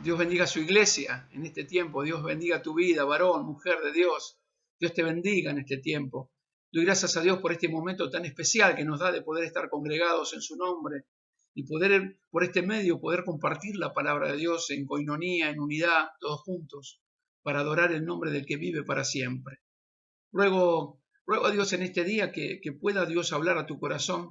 Dios bendiga a su iglesia en este tiempo. Dios bendiga tu vida, varón, mujer de Dios. Dios te bendiga en este tiempo. Doy gracias a Dios por este momento tan especial que nos da de poder estar congregados en su nombre y poder, por este medio, poder compartir la palabra de Dios en coinonía, en unidad, todos juntos, para adorar el nombre del que vive para siempre. Ruego a Dios en este día que pueda Dios hablar a tu corazón.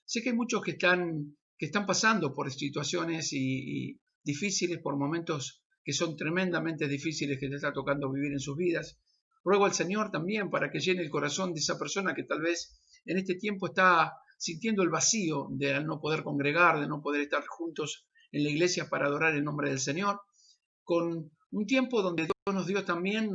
Sé que hay muchos que están pasando por situaciones y difíciles, por momentos que son tremendamente difíciles que te está tocando vivir en sus vidas. Ruego al Señor también para que llene el corazón de esa persona que tal vez en este tiempo está sintiendo el vacío de no poder congregar, de no poder estar juntos en la iglesia para adorar el nombre del Señor, con un tiempo donde Dios nos dio también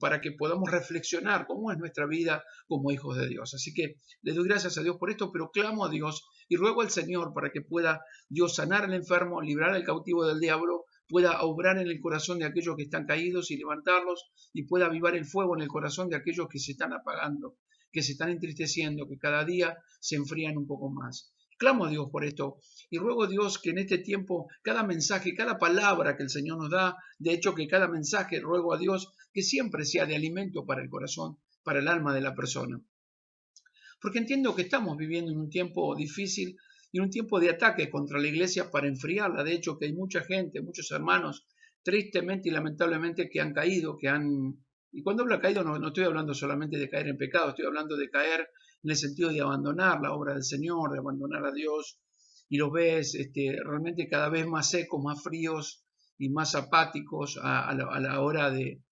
para que podamos reflexionar cómo es nuestra vida como hijos de Dios. Así que le doy gracias a Dios por esto, pero clamo a Dios y ruego al Señor para que pueda Dios sanar al enfermo, librar al cautivo del diablo, pueda obrar en el corazón de aquellos que están caídos y levantarlos, y pueda avivar el fuego en el corazón de aquellos que se están apagando, que se están entristeciendo, que cada día se enfrían un poco más. Clamo a Dios por esto y ruego a Dios que en este tiempo cada mensaje, cada palabra que el Señor nos da, de hecho que cada mensaje, ruego a Dios que siempre sea de alimento para el corazón, para el alma de la persona. Porque entiendo que estamos viviendo en un tiempo difícil y en un tiempo de ataque contra la iglesia para enfriarla. De hecho que hay mucha gente, muchos hermanos, tristemente y lamentablemente que han caído, Y cuando hablo de caído no estoy hablando solamente de caer en pecado, estoy hablando de caer en el sentido de abandonar la obra del Señor, de abandonar a Dios, y los ves realmente cada vez más secos, más fríos y más apáticos a la hora de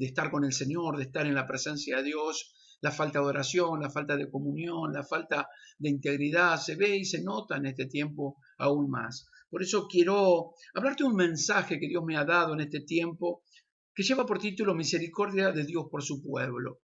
estar con el Señor, de estar en la presencia de Dios. La falta de oración, la falta de comunión, la falta de integridad se ve y se nota en este tiempo aún más. Por eso quiero hablarte de un mensaje que Dios me ha dado en este tiempo que lleva por título Misericordia de Dios por su pueblo.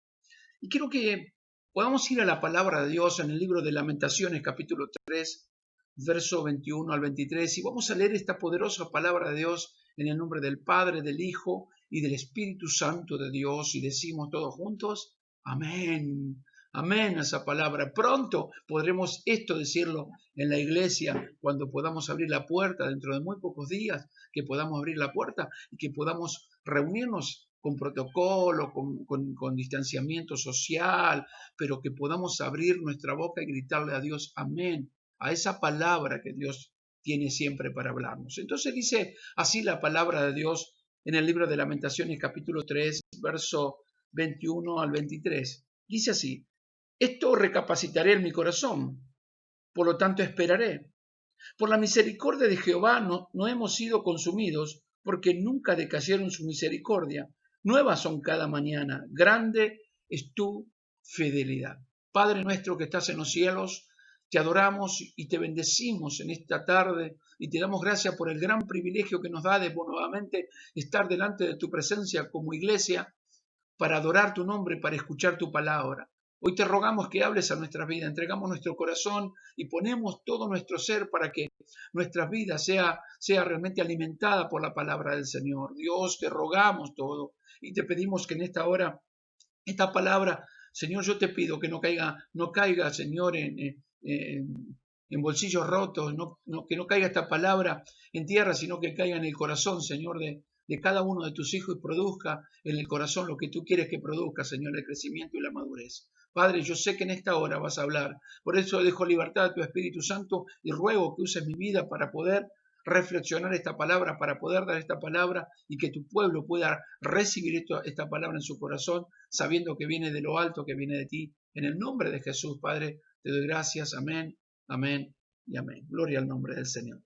Y quiero que podamos ir a la palabra de Dios en el libro de Lamentaciones, capítulo 3, verso 21 al 23, y vamos a leer esta poderosa palabra de Dios en el nombre del Padre, del Hijo y del Espíritu Santo de Dios, y decimos todos juntos, amén. Amén a esa palabra. Pronto podremos esto decirlo en la iglesia cuando podamos abrir la puerta dentro de muy pocos días, que podamos abrir la puerta y que podamos reunirnos con protocolo, con distanciamiento social, pero que podamos abrir nuestra boca y gritarle a Dios amén, a esa palabra que Dios tiene siempre para hablarnos. Entonces dice así la palabra de Dios en el libro de Lamentaciones capítulo 3, verso 21 al 23. Dice así, esto recapacitaré en mi corazón, por lo tanto esperaré. Por la misericordia de Jehová no hemos sido consumidos, porque nunca decayeron su misericordia. Nuevas son cada mañana, grande es tu fidelidad. Padre nuestro que estás en los cielos, te adoramos y te bendecimos en esta tarde y te damos gracias por el gran privilegio que nos da de nuevamente estar delante de tu presencia como iglesia para adorar tu nombre, para escuchar tu palabra. Hoy te rogamos que hables a nuestras vidas, entregamos nuestro corazón y ponemos todo nuestro ser para que nuestras vidas sea realmente alimentada por la palabra del Señor. Dios, te rogamos todo y te pedimos que en esta hora, esta palabra, Señor, yo te pido que no caiga, Señor, en bolsillos rotos, que no caiga esta palabra en tierra, sino que caiga en el corazón, Señor, de cada uno de tus hijos y produzca en el corazón lo que tú quieres que produzca, Señor, el crecimiento y la madurez. Padre, yo sé que en esta hora vas a hablar, por eso dejo libertad a tu Espíritu Santo y ruego que uses mi vida para poder reflexionar esta palabra, para poder dar esta palabra y que tu pueblo pueda recibir esta palabra en su corazón, sabiendo que viene de lo alto, que viene de ti. En el nombre de Jesús, Padre, te doy gracias. Amén, amén y amén. Gloria al nombre del Señor.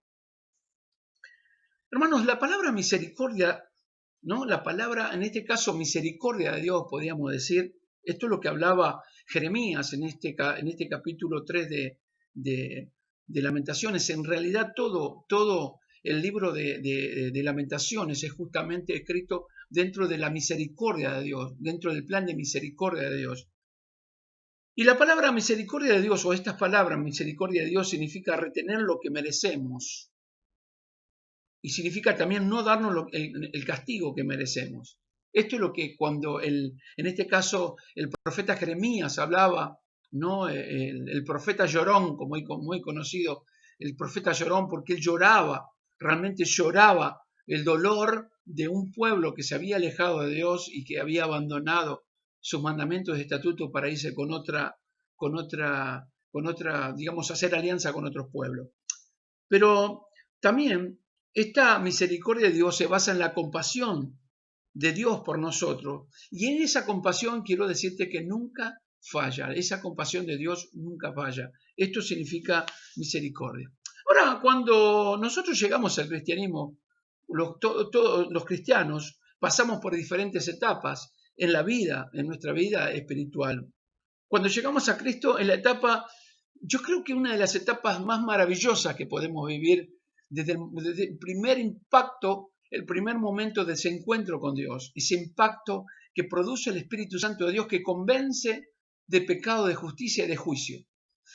Hermanos, la palabra misericordia, ¿no? La palabra, en este caso, misericordia de Dios, podríamos decir, esto es lo que hablaba Jeremías en este capítulo 3 de Lamentaciones. En realidad, todo el libro de Lamentaciones es justamente escrito dentro de la misericordia de Dios, dentro del plan de misericordia de Dios. Y la palabra misericordia de Dios, o estas palabras, misericordia de Dios, significa retener lo que merecemos. Y significa también no darnos el castigo que merecemos. Esto es lo que cuando en este caso el profeta Jeremías hablaba, ¿no? El profeta llorón, como muy conocido, el profeta llorón, porque él lloraba, realmente lloraba el dolor de un pueblo que se había alejado de Dios y que había abandonado sus mandamientos y estatutos para irse digamos, hacer alianza con otros pueblos. Pero también esta misericordia de Dios se basa en la compasión de Dios por nosotros. Y en esa compasión quiero decirte que nunca falla. Esa compasión de Dios nunca falla. Esto significa misericordia. Ahora, cuando nosotros llegamos al cristianismo, todos los cristianos pasamos por diferentes etapas en la vida, en nuestra vida espiritual. Cuando llegamos a Cristo, en la etapa, yo creo que una de las etapas más maravillosas que podemos vivir desde el primer impacto, el primer momento de ese encuentro con Dios, ese impacto que produce el Espíritu Santo de Dios que convence de pecado, de justicia y de juicio.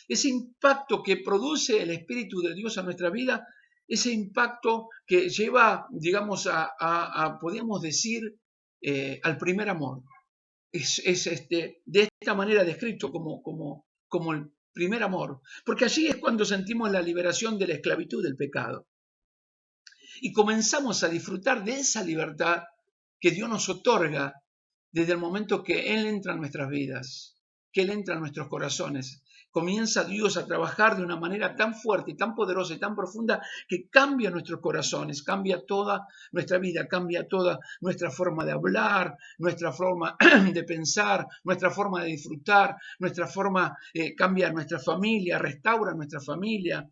Ese impacto que produce el Espíritu de Dios a nuestra vida, ese impacto que lleva, digamos, podríamos decir, al primer amor. Es de esta manera descrito como el primer amor, porque allí es cuando sentimos la liberación de la esclavitud del pecado y comenzamos a disfrutar de esa libertad que Dios nos otorga desde el momento que Él entra en nuestras vidas, que Él entra en nuestros corazones. Comienza Dios a trabajar de una manera tan fuerte, tan poderosa y tan profunda que cambia nuestros corazones, cambia toda nuestra vida, cambia toda nuestra forma de hablar, nuestra forma de pensar, nuestra forma de disfrutar, nuestra forma, cambia nuestra familia, restaura nuestra familia,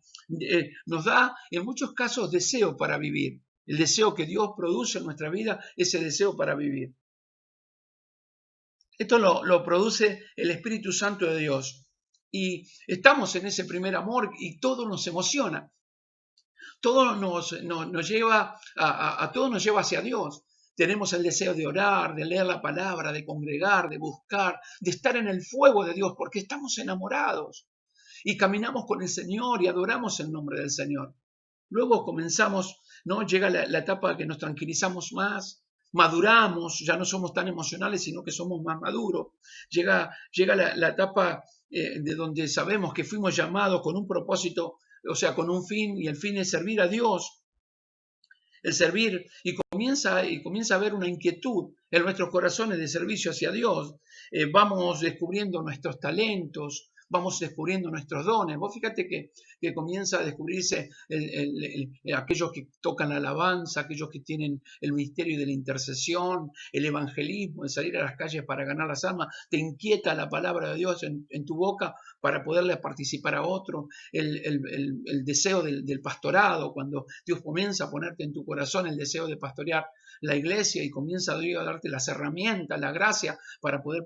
nos da en muchos casos deseo para vivir. El deseo que Dios produce en nuestra vida, ese deseo para vivir. Esto lo produce el Espíritu Santo de Dios. Y estamos en ese primer amor y todo nos emociona. Todo nos lleva todo nos lleva hacia Dios. Tenemos el deseo de orar, de leer la palabra, de congregar, de buscar, de estar en el fuego de Dios, porque estamos enamorados. Y caminamos con el Señor y adoramos el nombre del Señor. Luego comenzamos, ¿no? Llega la etapa que nos tranquilizamos más, maduramos, ya no somos tan emocionales, sino que somos más maduros. Llega la etapa de donde sabemos que fuimos llamados con un propósito, o sea, con un fin, y el fin es servir a Dios. El servir, y comienza a haber una inquietud en nuestros corazones de servicio hacia Dios. Vamos descubriendo nuestros talentos, vamos descubriendo nuestros dones. Vos fíjate que comienza a descubrirse aquellos que tocan la alabanza, aquellos que tienen el ministerio de la intercesión, el evangelismo, el salir a las calles para ganar las almas. Te inquieta la palabra de Dios en tu boca para poderle participar a otro. El deseo del pastorado, cuando Dios comienza a ponerte en tu corazón el deseo de pastorear la iglesia y comienza Dios a darte las herramientas, la gracia para poder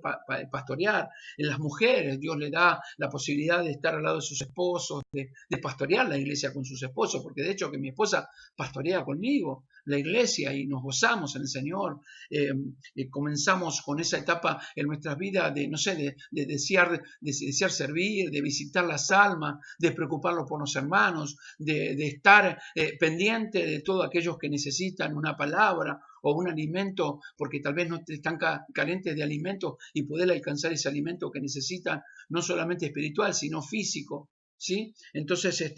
pastorear. En las mujeres Dios le da la posibilidad de estar al lado de sus esposos, de pastorear la iglesia con sus esposos, porque de hecho que mi esposa pastorea conmigo la iglesia y nos gozamos en el Señor. Comenzamos con esa etapa en nuestras vidas de, no sé, de desear servir, de visitar las almas, de preocuparnos por los hermanos, de estar pendiente de todos aquellos que necesitan una palabra o un alimento, porque tal vez no están carentes de alimento y poder alcanzar ese alimento que necesitan, no solamente espiritual, sino físico. ¿Sí? Entonces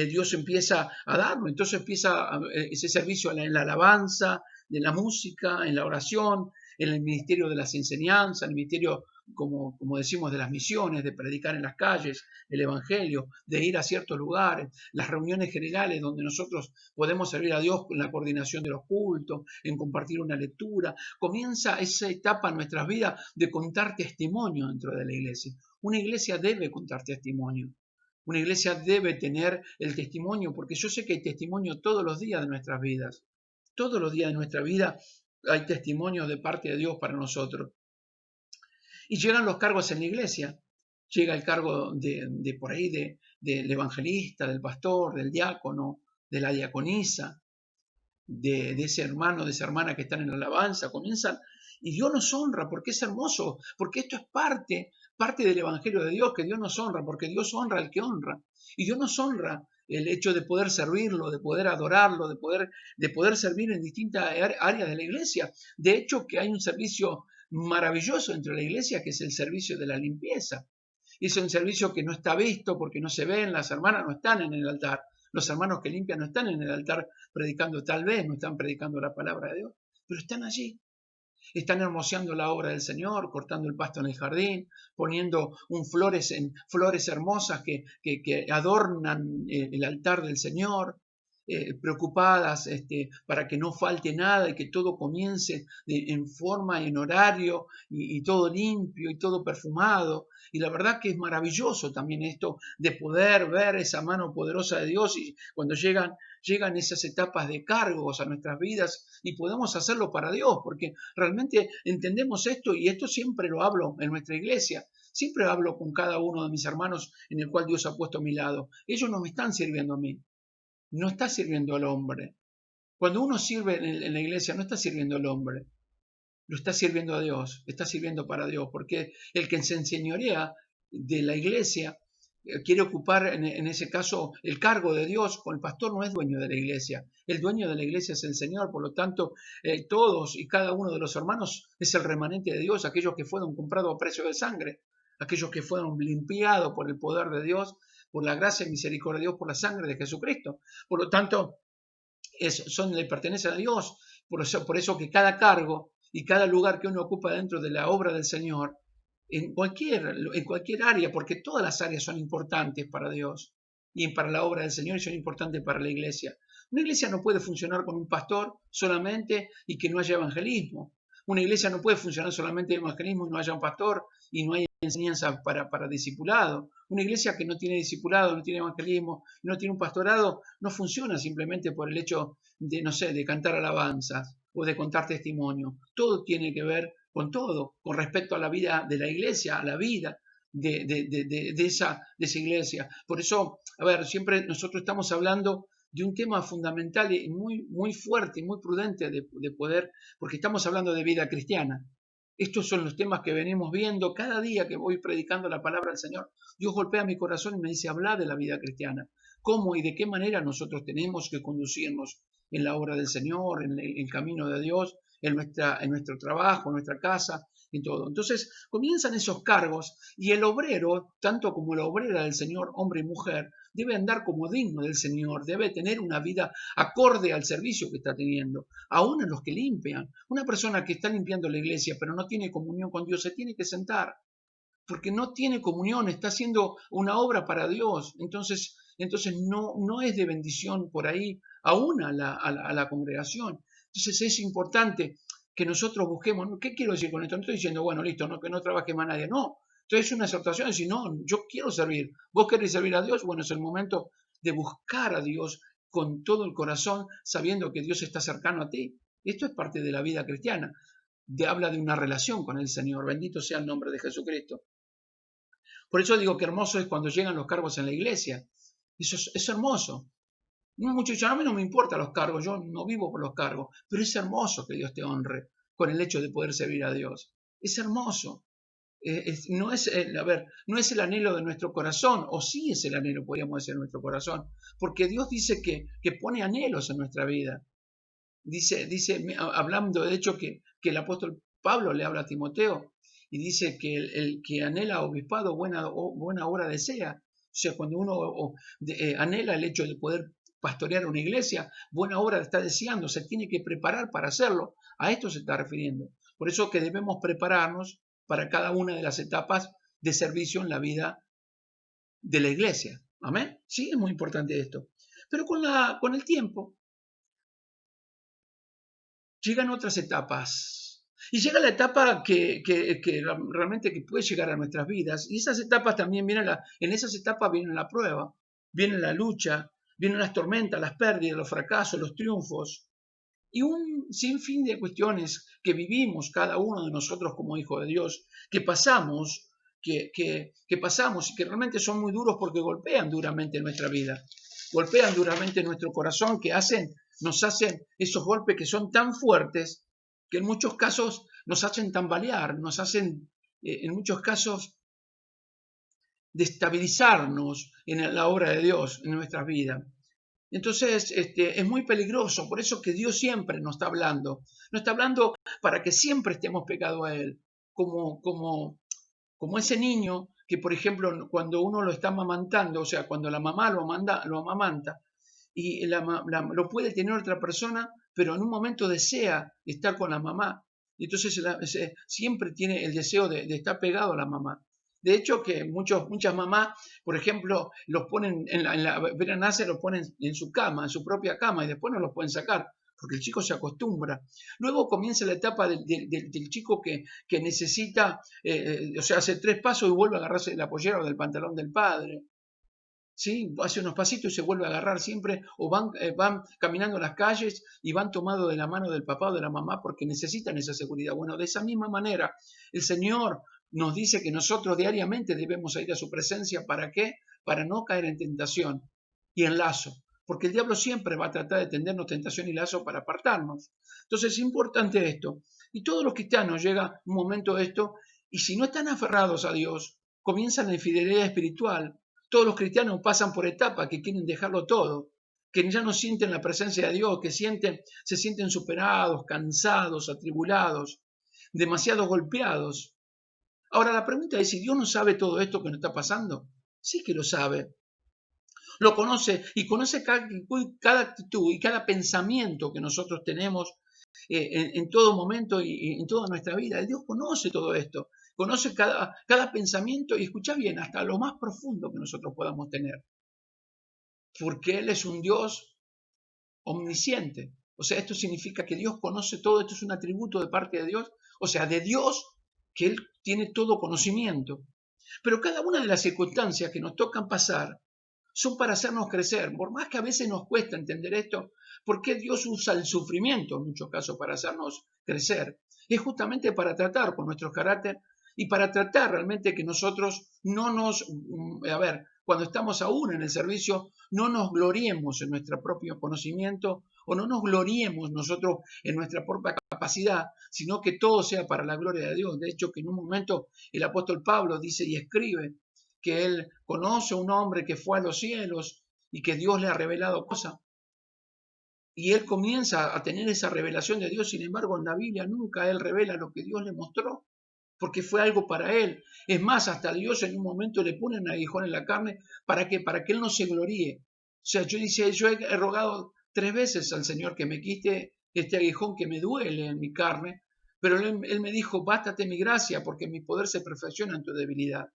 Dios empieza a darlo, entonces empieza ese servicio en la alabanza, de la música, en la oración, en el ministerio de las enseñanzas, en el ministerio, como decimos, de las misiones, de predicar en las calles, el evangelio, de ir a ciertos lugares, las reuniones generales donde nosotros podemos servir a Dios en la coordinación de los cultos, en compartir una lectura. Comienza esa etapa en nuestras vidas de contar testimonio dentro de la iglesia. Una iglesia debe contar testimonio. Una iglesia debe tener el testimonio, porque yo sé que hay testimonio todos los días de nuestras vidas. Todos los días de nuestra vida hay testimonio de parte de Dios para nosotros. Y llegan los cargos en la iglesia. Llega el cargo por ahí del evangelista, del pastor, del diácono, de la diaconisa, de ese hermano, de esa hermana que están en la alabanza. Comienzan y Dios nos honra porque es hermoso, porque esto es parte del evangelio de Dios, que Dios nos honra, porque Dios honra al que honra. Y Dios nos honra el hecho de poder servirlo, de poder adorarlo, de poder servir en distintas áreas de la iglesia. De hecho, que hay un servicio maravilloso dentro de la iglesia, que es el servicio de la limpieza. Y es un servicio que no está visto porque no se ven, las hermanas no están en el altar, Los hermanos que limpian no están en el altar predicando, tal vez no están predicando la palabra de Dios, pero están allí. Están hermoseando la obra del Señor, cortando el pasto en el jardín, poniendo flores hermosas que adornan el altar del Señor, preocupadas para que no falte nada y que todo comience en forma, en horario y todo limpio y todo perfumado. Y la verdad que es maravilloso también esto de poder ver esa mano poderosa de Dios y cuando llegan esas etapas de cargos a nuestras vidas y podemos hacerlo para Dios, porque realmente entendemos esto y esto siempre lo hablo en nuestra iglesia. Siempre hablo con cada uno de mis hermanos en el cual Dios ha puesto a mi lado. Ellos no me están sirviendo a mí, no está sirviendo al hombre. Cuando uno sirve en la iglesia no está sirviendo al hombre, lo está sirviendo a Dios, está sirviendo para Dios, porque el que se enseñorea de la iglesia quiere ocupar en ese caso el cargo de Dios, el pastor no es dueño de la iglesia, el dueño de la iglesia es el Señor, por lo tanto todos y cada uno de los hermanos es el remanente de Dios, aquellos que fueron comprados a precio de sangre, aquellos que fueron limpiados por el poder de Dios, por la gracia y misericordia de Dios, por la sangre de Jesucristo. Por lo tanto, le pertenecen a Dios, por eso que cada cargo y cada lugar que uno ocupa dentro de la obra del Señor, en cualquier área, porque todas las áreas son importantes para Dios y para la obra del Señor y son importantes para la iglesia. Una iglesia no puede funcionar con un pastor solamente y que no haya evangelismo. Una iglesia no puede funcionar solamente de evangelismo y no haya un pastor y no hay enseñanza para discipulado. Una iglesia que no tiene discipulado, no tiene evangelismo, no tiene un pastorado, no funciona simplemente por el hecho de, no sé, de cantar alabanzas o de contar testimonio. Todo tiene que ver con todo, con respecto a la vida de la iglesia, a la vida de esa iglesia. Por eso, a ver, siempre nosotros estamos hablando de un tema fundamental y muy fuerte y muy prudente de poder, porque estamos hablando de vida cristiana. Estos son los temas que venimos viendo cada día que voy predicando la palabra del Señor. Dios golpea mi corazón y me dice, habla de la vida cristiana. ¿Cómo y de qué manera nosotros tenemos que conducirnos en la obra del Señor, en el camino de Dios, en nuestro trabajo, en nuestra casa, en todo? Entonces comienzan esos cargos y el obrero, tanto como la obrera del Señor, hombre y mujer, debe andar como digno del Señor, debe tener una vida acorde al servicio que está teniendo, aún en los que limpian. Una persona que está limpiando la iglesia pero no tiene comunión con Dios se tiene que sentar, porque no tiene comunión, está haciendo una obra para Dios, entonces no es de bendición por ahí aún a la congregación. Entonces es importante que nosotros busquemos, ¿qué quiero decir con esto? No estoy diciendo, bueno, listo, no, que no trabaje más nadie, no. Entonces es una exhortación, decir, no, yo quiero servir, vos querés servir a Dios, bueno, es el momento de buscar a Dios con todo el corazón, sabiendo que Dios está cercano a ti. Esto es parte de la vida cristiana, habla de una relación con el Señor, bendito sea el nombre de Jesucristo. Por eso digo que hermoso es cuando llegan los cargos en la iglesia. Eso es hermoso. Muchos dicen, a mí no me importan los cargos, yo no vivo por los cargos, pero es hermoso que Dios te honre con el hecho de poder servir a Dios. Es hermoso. No es el anhelo de nuestro corazón, o sí es el anhelo, podríamos decir, de nuestro corazón, porque Dios dice que pone anhelos en nuestra vida. Dice hablando de hecho que el apóstol Pablo le habla a Timoteo y dice que el que anhela obispado buena obra desea. O sea, cuando uno anhela el hecho de poder pastorear una iglesia, buena obra está deseando, se tiene que preparar para hacerlo. A esto se está refiriendo. Por eso que debemos prepararnos para cada una de las etapas de servicio en la vida de la iglesia. ¿Amén? Sí, es muy importante esto. Pero con el tiempo llegan otras etapas. Y llega la etapa que realmente que puede llegar a nuestras vidas. Y esas etapas también en esas etapas viene la prueba, viene la lucha, vienen las tormentas, las pérdidas, los fracasos, los triunfos. Y un sinfín de cuestiones que vivimos cada uno de nosotros como hijos de Dios, que pasamos, que pasamos y que realmente son muy duros porque golpean duramente nuestra vida, golpean duramente nuestro corazón, nos hacen esos golpes que son tan fuertes que en muchos casos nos hacen tambalear, nos hacen en muchos casos destabilizarnos en la obra de Dios en nuestras vidas. Entonces, es muy peligroso, por eso que Dios siempre nos está hablando. Nos está hablando para que siempre estemos pegados a Él, como ese niño que, por ejemplo, cuando uno lo está amamantando, o sea, cuando la mamá lo amamanta, y lo puede tener otra persona, pero en un momento desea estar con la mamá. Y entonces siempre tiene el deseo de estar pegado a la mamá. De hecho, que muchas mamás, por ejemplo, los ponen apenas nace, los ponen en su cama, en su propia cama, y después no los pueden sacar, porque el chico se acostumbra. Luego comienza la etapa del chico que necesita, o sea, hace 3 pasos y vuelve a agarrarse de la pollera o del pantalón del padre. ¿Sí? Hace unos pasitos y se vuelve a agarrar siempre, o van caminando en las calles y van tomados de la mano del papá o de la mamá porque necesitan esa seguridad. Bueno, de esa misma manera, el Señor nos dice que nosotros diariamente debemos ir a su presencia. ¿Para qué? Para no caer en tentación y en lazo, porque el diablo siempre va a tratar de tendernos tentación y lazo para apartarnos. Entonces es importante esto. Y todos los cristianos llega un momento de esto, y si no están aferrados a Dios, comienzan la infidelidad espiritual. Todos los cristianos pasan por etapas que quieren dejarlo todo, que ya no sienten la presencia de Dios, que se sienten superados, cansados, atribulados, demasiado golpeados. Ahora la pregunta es si Dios no sabe todo esto que nos está pasando. Sí que lo sabe. Lo conoce y conoce cada actitud y cada pensamiento que nosotros tenemos en todo momento y en toda nuestra vida. El Dios conoce todo esto, conoce cada pensamiento y escucha bien, hasta lo más profundo que nosotros podamos tener. Porque Él es un Dios omnisciente. O sea, esto significa que Dios conoce todo, esto es un atributo de parte de Dios, o sea, de Dios, que Él tiene todo conocimiento. Pero cada una de las circunstancias que nos tocan pasar son para hacernos crecer. Por más que a veces nos cuesta entender esto, ¿por qué Dios usa el sufrimiento en muchos casos para hacernos crecer? Es justamente para tratar con nuestro carácter y para tratar realmente que nosotros no cuando estamos aún en el servicio, no nos gloriemos en nuestro propio conocimiento o no nos gloriemos nosotros en nuestra propia capacidad, sino que todo sea para la gloria de Dios. De hecho, que en un momento el apóstol Pablo dice y escribe que él conoce a un hombre que fue a los cielos y que Dios le ha revelado cosas. Y él comienza a tener esa revelación de Dios, sin embargo en la Biblia nunca él revela lo que Dios le mostró, porque fue algo para él. Es más, hasta Dios en un momento le pone un aguijón en la carne, ¿para qué? Para que él no se gloríe. O sea, yo he rogado 3 veces al Señor que me quite este aguijón que me duele en mi carne, pero él me dijo, bástate mi gracia, porque mi poder se perfecciona en tu debilidad.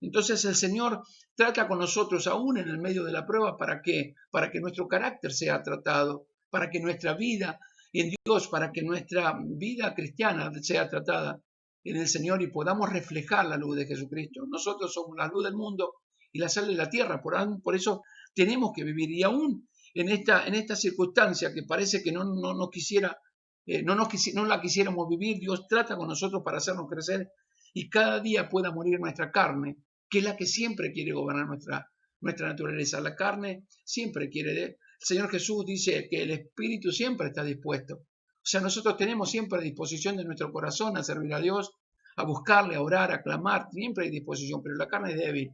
Entonces el Señor trata con nosotros aún en el medio de la prueba. ¿Para qué? Para que nuestro carácter sea tratado, para que nuestra vida en Dios, para que nuestra vida cristiana sea tratada en el Señor y podamos reflejar la luz de Jesucristo. Nosotros somos la luz del mundo y la sal de la tierra, por eso tenemos que vivir. Y aún en esta circunstancia que parece que no la quisiéramos vivir, Dios trata con nosotros para hacernos crecer y cada día pueda morir nuestra carne, que es la que siempre quiere gobernar nuestra naturaleza. La carne siempre quiere. El Señor Jesús dice que el espíritu siempre está dispuesto. O sea, nosotros tenemos siempre disposición de nuestro corazón a servir a Dios, a buscarle, a orar, a clamar, siempre hay disposición, pero la carne es débil.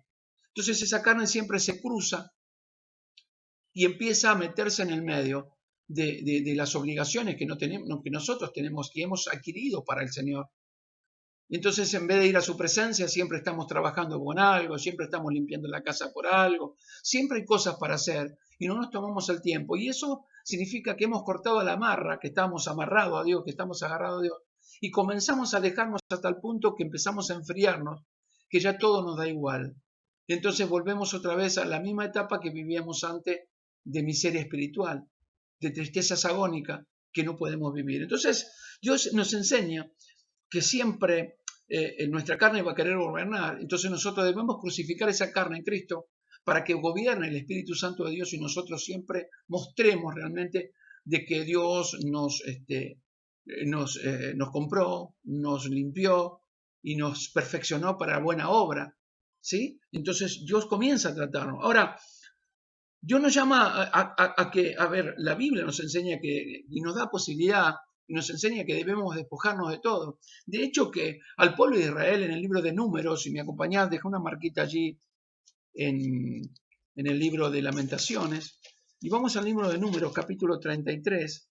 Entonces esa carne siempre se cruza y empieza a meterse en el medio de las obligaciones que nosotros tenemos, que hemos adquirido para el Señor. Entonces, en vez de ir a su presencia, siempre estamos trabajando con algo, siempre estamos limpiando la casa por algo, siempre hay cosas para hacer y no nos tomamos el tiempo. Y eso significa que hemos cortado la amarra, que estamos amarrados a Dios, que estamos agarrados a Dios, y comenzamos a alejarnos hasta el punto que empezamos a enfriarnos, que ya todo nos da igual. Entonces volvemos otra vez a la misma etapa que vivíamos antes de miseria espiritual, de tristezas agónicas que no podemos vivir. Entonces, Dios nos enseña que siempre nuestra carne va a querer gobernar. Entonces nosotros debemos crucificar esa carne en Cristo para que gobierne el Espíritu Santo de Dios y nosotros siempre mostremos realmente de que Dios nos compró, nos limpió y nos perfeccionó para buena obra. ¿Sí? Entonces Dios comienza a tratarnos. Ahora, Dios nos llama la Biblia nos enseña y nos da posibilidad y nos enseña que debemos despojarnos de todo. De hecho, que al pueblo de Israel en el libro de Números, si me acompañás, deja una marquita allí en el libro de Lamentaciones, y vamos al libro de Números, capítulo 33,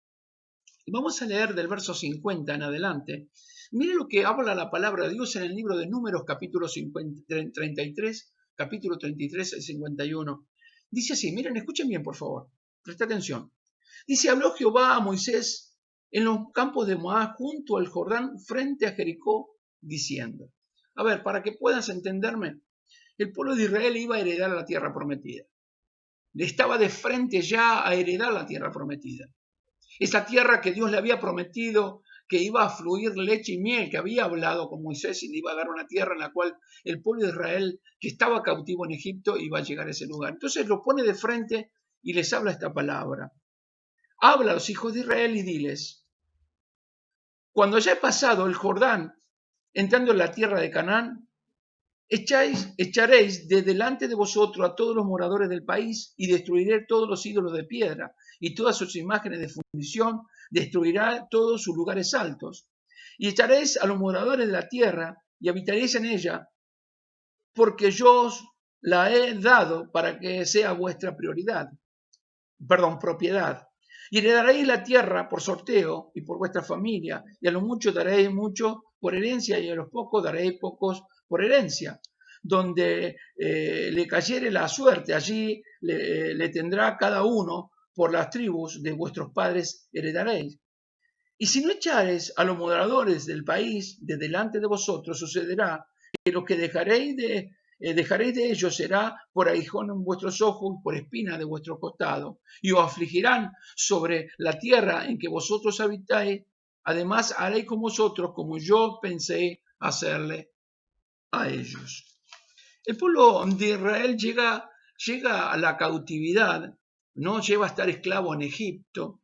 y vamos a leer del verso 50 en adelante. Mire lo que habla la palabra de Dios en el libro de Números, capítulo 33, capítulo 33, el 51. Dice así, miren, escuchen bien, por favor. Presta atención. Dice, habló Jehová a Moisés en los campos de Moab junto al Jordán frente a Jericó, diciendo. A ver, para que puedas entenderme, el pueblo de Israel iba a heredar la tierra prometida. Le estaba de frente ya a heredar la tierra prometida. Esa tierra que Dios le había prometido que iba a fluir leche y miel, que había hablado con Moisés y le iba a dar una tierra en la cual el pueblo de Israel, que estaba cautivo en Egipto, iba a llegar a ese lugar. Entonces lo pone de frente y les habla esta palabra. Habla a los hijos de Israel y diles, cuando haya pasado el Jordán, entrando en la tierra de Canaán, echaréis de delante de vosotros a todos los moradores del país y destruiré todos los ídolos de piedra y todas sus imágenes de fundición, destruirá todos sus lugares altos. Y echaréis a los moradores de la tierra y habitaréis en ella, porque yo os la he dado para que sea vuestra propiedad. Y heredaréis la tierra por sorteo y por vuestra familia, y a los muchos daréis mucho por herencia, y a los pocos daréis pocos por herencia. Donde le cayere la suerte, allí le tendrá cada uno por las tribus de vuestros padres heredaréis. Y si no echareis a los moradores del país de delante de vosotros, sucederá que lo que dejaréis de ellos será por aguijón en vuestros ojos y por espina de vuestro costado, y os afligirán sobre la tierra en que vosotros habitáis. Además haréis con vosotros como yo pensé hacerle a ellos. El pueblo de Israel llega a la cautividad, no lleva a estar esclavo en Egipto,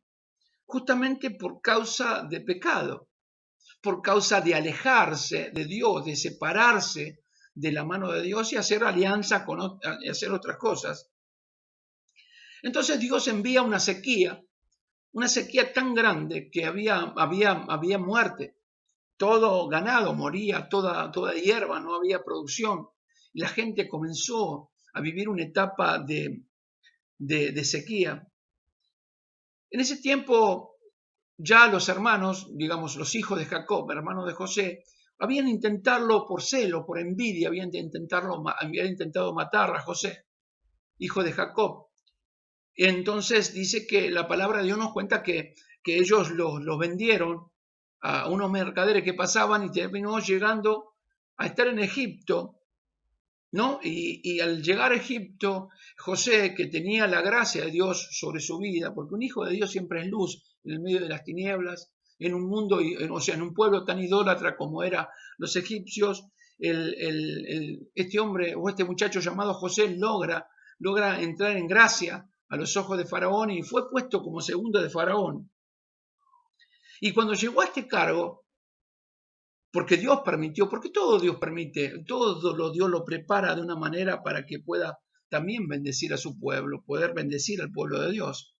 justamente por causa de pecado, por causa de alejarse de Dios, de separarse de la mano de Dios y hacer alianza y hacer otras cosas. Entonces Dios envía una sequía tan grande que había muerte. Todo ganado moría, toda hierba, no había producción. Y la gente comenzó a vivir una etapa de sequía. En ese tiempo ya los hermanos, digamos los hijos de Jacob, hermanos de José, habían intentado por celo, por envidia, habían intentado matar a José, hijo de Jacob. Entonces dice que la palabra de Dios nos cuenta que ellos los vendieron a unos mercaderes que pasaban y terminó llegando a estar en Egipto, ¿no? Y al llegar a Egipto, José, que tenía la gracia de Dios sobre su vida, porque un hijo de Dios siempre es luz en el medio de las tinieblas, en un mundo, o sea, en un pueblo tan idólatra como eran los egipcios, este hombre o este muchacho llamado José logra entrar en gracia a los ojos de Faraón y fue puesto como segundo de Faraón. Y cuando llegó a este cargo, porque Dios permitió, porque todo Dios permite, todo Dios lo prepara de una manera para que pueda también bendecir a su pueblo, poder bendecir al pueblo de Dios.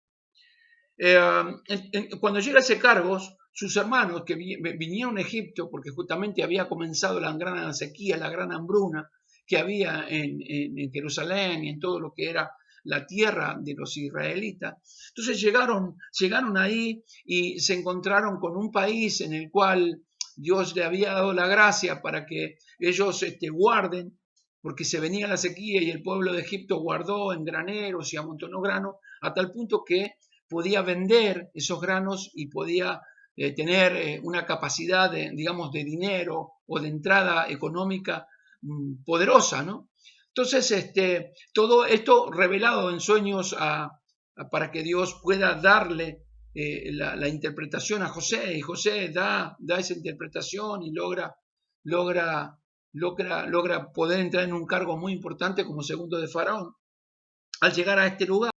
Cuando llega a ese cargo, sus hermanos que vinieron a Egipto, porque justamente había comenzado la gran sequía, la gran hambruna que había en Jerusalén y en todo lo que era la tierra de los israelitas. Entonces llegaron ahí y se encontraron con un país en el cual Dios le había dado la gracia para que ellos guarden, porque se venía la sequía y el pueblo de Egipto guardó en graneros y amontonó grano, a tal punto que podía vender esos granos y podía tener una capacidad de dinero o de entrada económica poderosa, ¿no? Entonces, todo esto revelado en sueños para que Dios pueda darle la interpretación a José, y José da esa interpretación y logra poder entrar en un cargo muy importante como segundo de Faraón. Al llegar a este lugar,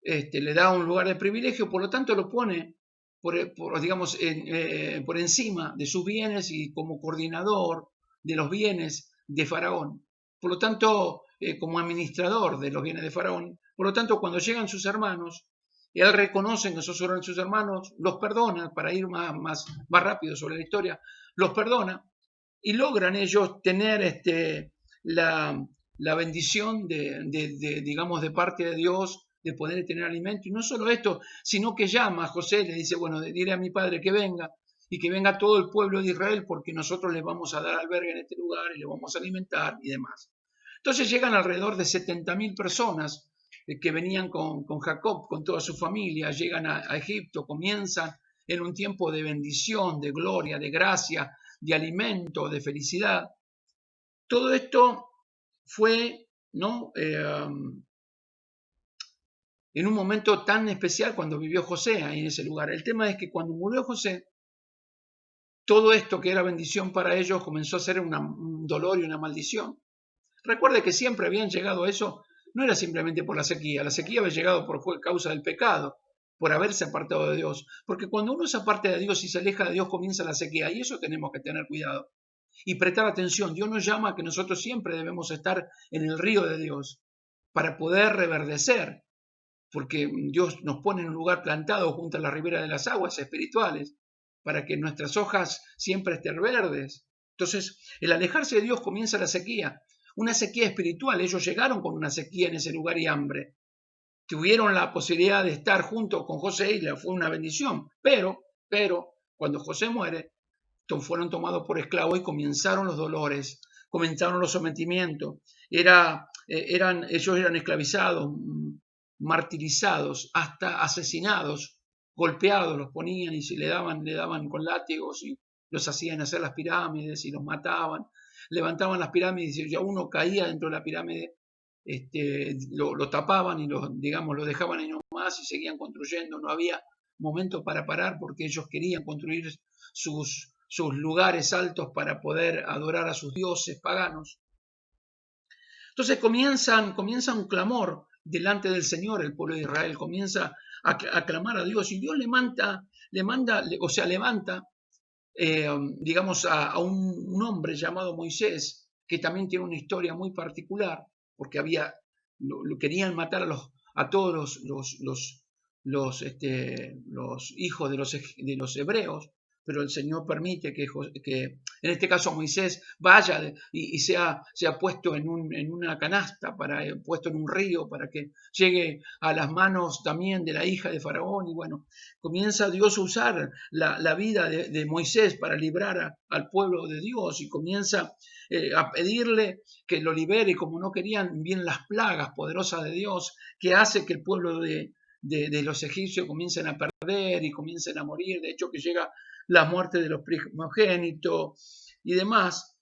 le da un lugar de privilegio, por lo tanto lo pone por encima de sus bienes y como coordinador de los bienes de Faraón. Por lo tanto, como administrador de los bienes de Faraón. Por lo tanto, cuando llegan sus hermanos, él reconoce que sus hermanos, los perdona, para ir más rápido sobre la historia, los perdona y logran ellos tener la bendición de parte de Dios, de poder tener alimento. Y no solo esto, sino que llama a José, le dice, bueno, diré a mi padre que venga, y que venga todo el pueblo de Israel, porque nosotros les vamos a dar albergue en este lugar y les vamos a alimentar y demás. Entonces llegan alrededor de 70.000 personas que venían con Jacob, con toda su familia, llegan a Egipto, comienzan en un tiempo de bendición, de gloria, de gracia, de alimento, de felicidad. Todo esto fue, ¿no? En un momento tan especial cuando vivió José ahí en ese lugar. El tema es que cuando murió José, todo esto que era bendición para ellos comenzó a ser un dolor y una maldición. Recuerde que siempre habían llegado a eso, no era simplemente por la sequía había llegado por causa del pecado, por haberse apartado de Dios. Porque cuando uno se aparta de Dios y se aleja de Dios comienza la sequía, y eso tenemos que tener cuidado. Y prestar atención, Dios nos llama a que nosotros siempre debemos estar en el río de Dios para poder reverdecer, porque Dios nos pone en un lugar plantado junto a la ribera de las aguas espirituales, para que nuestras hojas siempre estén verdes. Entonces, el alejarse de Dios comienza la sequía, una sequía espiritual. Ellos llegaron con una sequía en ese lugar y hambre. Tuvieron la posibilidad de estar junto con José y fue una bendición. Pero, cuando José muere, fueron tomados por esclavos y comenzaron los dolores, comenzaron los sometimientos. Ellos eran esclavizados, martirizados, hasta asesinados, golpeados, los ponían y le daban con látigos y los hacían hacer las pirámides y los mataban, levantaban las pirámides y ya uno caía dentro de la pirámide, lo tapaban y lo dejaban ahí nomás y seguían construyendo. No había momento para parar porque ellos querían construir sus lugares altos para poder adorar a sus dioses paganos. Entonces comienza un clamor delante del Señor. El pueblo de Israel comienza a clamar a Dios y Dios levanta a un hombre llamado Moisés, que también tiene una historia muy particular, porque lo querían matar a todos los hijos de los hebreos, pero el Señor permite que en este caso Moisés vaya y sea puesto en una canasta, puesto en un río, para que llegue a las manos también de la hija de Faraón. Y bueno, comienza Dios a usar la vida de Moisés para librar al pueblo de Dios, y comienza a pedirle que lo libere. Como no querían, bien las plagas poderosas de Dios, que hace que el pueblo de los egipcios comiencen a perder y comiencen a morir. De hecho, que llega la muerte de los primogénitos y demás.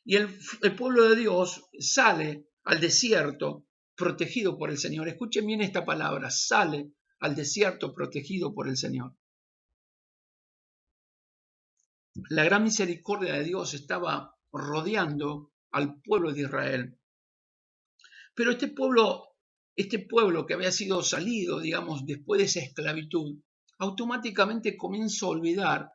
Y el pueblo de Dios sale al desierto protegido por el Señor. Escuchen bien esta palabra: sale al desierto protegido por el Señor. La gran misericordia de Dios estaba rodeando al pueblo de Israel. Pero este pueblo que había sido salido, después de esa esclavitud, automáticamente comienza a olvidar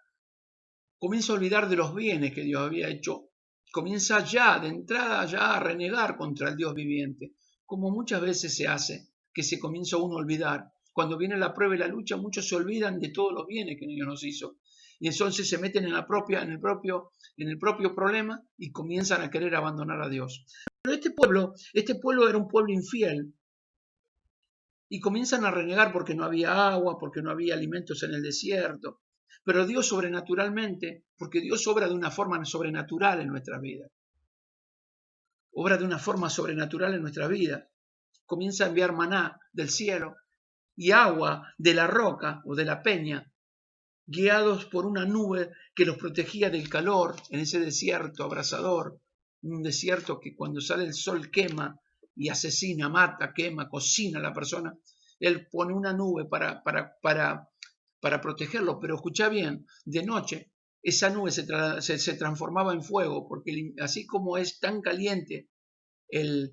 de los bienes que Dios había hecho, comienza ya de entrada a renegar contra el Dios viviente, como muchas veces se hace, que se comienza uno a olvidar. Cuando viene la prueba y la lucha, muchos se olvidan de todos los bienes que Dios nos hizo, y entonces se meten en el propio problema y comienzan a querer abandonar a Dios. Pero este pueblo era un pueblo infiel, y comienzan a renegar porque no había agua, porque no había alimentos en el desierto. Pero Dios sobrenaturalmente, porque Dios obra de una forma sobrenatural en nuestra vida, obra de una forma sobrenatural en nuestra vida, comienza a enviar maná del cielo y agua de la roca o de la peña, guiados por una nube que los protegía del calor en ese desierto abrasador, un desierto que cuando sale el sol quema y asesina, mata, quema, cocina a la persona. Él pone una nube para protegerlo, pero escucha bien, de noche esa nube se transformaba en fuego, porque así como es tan caliente en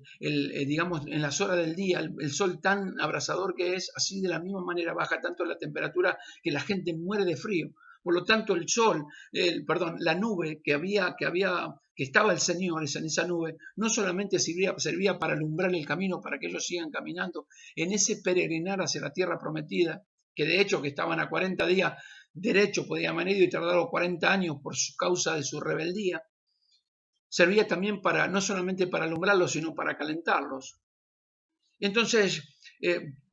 las horas del día, el sol tan abrasador que es, así de la misma manera baja tanto la temperatura que la gente muere de frío. Por lo tanto, la nube que estaba el Señor en esa nube, no solamente servía para alumbrar el camino para que ellos sigan caminando en ese peregrinar hacia la tierra prometida, que de hecho que estaban a 40 días derecho, podían haber ido y tardado 40 años por causa de su rebeldía. Servía también no solamente para alumbrarlos, sino para calentarlos. Entonces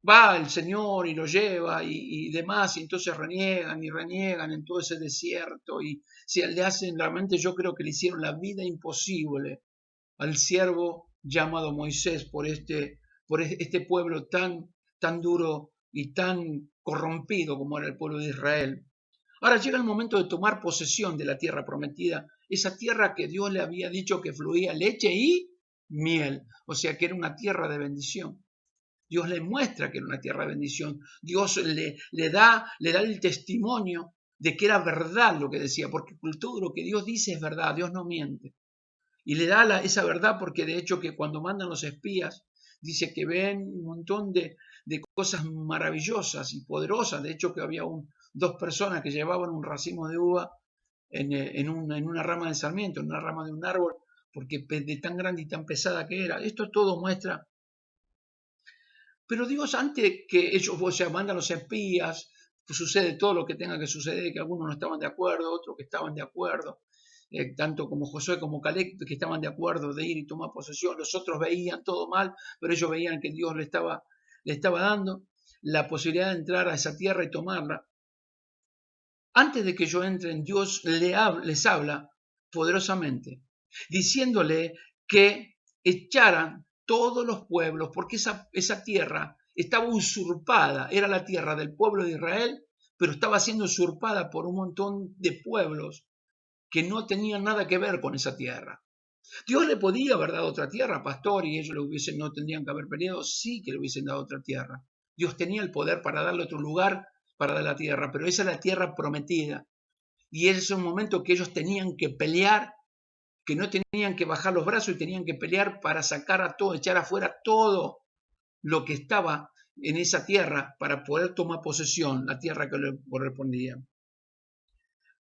va el Señor y lo lleva y demás, y entonces reniegan en todo ese desierto, y le hacen, realmente yo creo que le hicieron la vida imposible al siervo llamado Moisés por este por este pueblo tan duro y tan corrompido como era el pueblo de Israel. Ahora llega el momento de tomar posesión de la tierra prometida, esa tierra que Dios le había dicho que fluía leche y miel, o sea que era una tierra de bendición. Dios le muestra que era una tierra de bendición. Dios le da el testimonio de que era verdad lo que decía, porque todo lo que Dios dice es verdad, Dios no miente. Y le da esa verdad porque de hecho que cuando mandan los espías, dice que ven un montón de cosas maravillosas y poderosas. De hecho que había dos personas que llevaban un racimo de uva en una rama de sarmiento, en una rama de un árbol, porque de tan grande y tan pesada que era. Esto todo muestra. Pero Dios, antes que ellos, o sea, mandan los espías, pues sucede todo lo que tenga que suceder, que algunos no estaban de acuerdo, otros que estaban de acuerdo, tanto como Josué como Caleb, que estaban de acuerdo de ir y tomar posesión. Los otros veían todo mal, pero ellos veían que Dios le estaba dando la posibilidad de entrar a esa tierra y tomarla. Antes de que ellos entren, Dios les habla poderosamente, diciéndole que echaran todos los pueblos, porque esa tierra estaba usurpada, era la tierra del pueblo de Israel, pero estaba siendo usurpada por un montón de pueblos que no tenían nada que ver con esa tierra. Dios le podía haber dado otra tierra, pastor, y ellos no tendrían que haber peleado, sí que le hubiesen dado otra tierra. Dios tenía el poder para darle otro lugar para dar la tierra, pero esa es la tierra prometida. Y ese es un momento que ellos tenían que pelear, que no tenían que bajar los brazos y tenían que pelear para sacar a todo, echar afuera todo lo que estaba en esa tierra para poder tomar posesión, la tierra que le correspondía.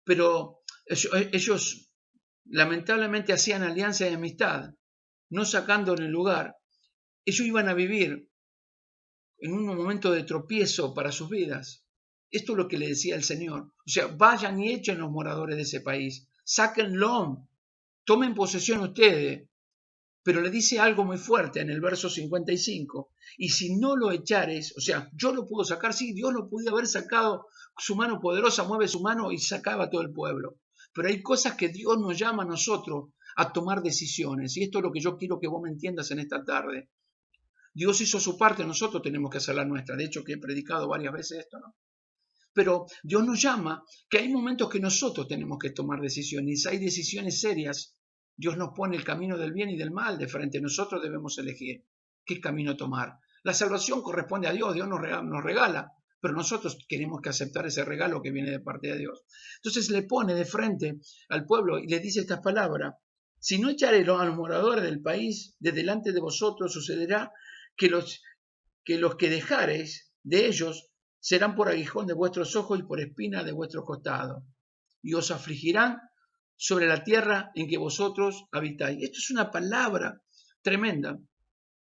Pero ellos lamentablemente hacían alianza de amistad, no sacando en el lugar. Ellos iban a vivir en un momento de tropiezo para sus vidas. Esto es lo que le decía el Señor. O sea, vayan y echen los moradores de ese país, sáquenlo, tomen posesión ustedes. Pero le dice algo muy fuerte en el verso 55. Y si no lo echares, o sea, yo lo puedo sacar, sí, Dios lo podía haber sacado, su mano poderosa mueve su mano y sacaba a todo el pueblo. Pero hay cosas que Dios nos llama a nosotros a tomar decisiones. Y esto es lo que yo quiero que vos me entiendas en esta tarde. Dios hizo su parte, nosotros tenemos que hacer la nuestra. De hecho, que he predicado varias veces esto, ¿no? Pero Dios nos llama que hay momentos que nosotros tenemos que tomar decisiones. Hay decisiones serias. Dios nos pone el camino del bien y del mal de frente. Nosotros debemos elegir qué camino tomar. La salvación corresponde a Dios. Dios nos regala, pero nosotros tenemos que aceptar ese regalo que viene de parte de Dios. Entonces le pone de frente al pueblo y le dice estas palabras. Si no echaré a los moradores del país de delante de vosotros, sucederá que los que dejareis de ellos serán por aguijón de vuestros ojos y por espina de vuestros costados, y os afligirán sobre la tierra en que vosotros habitáis. Esto es una palabra tremenda.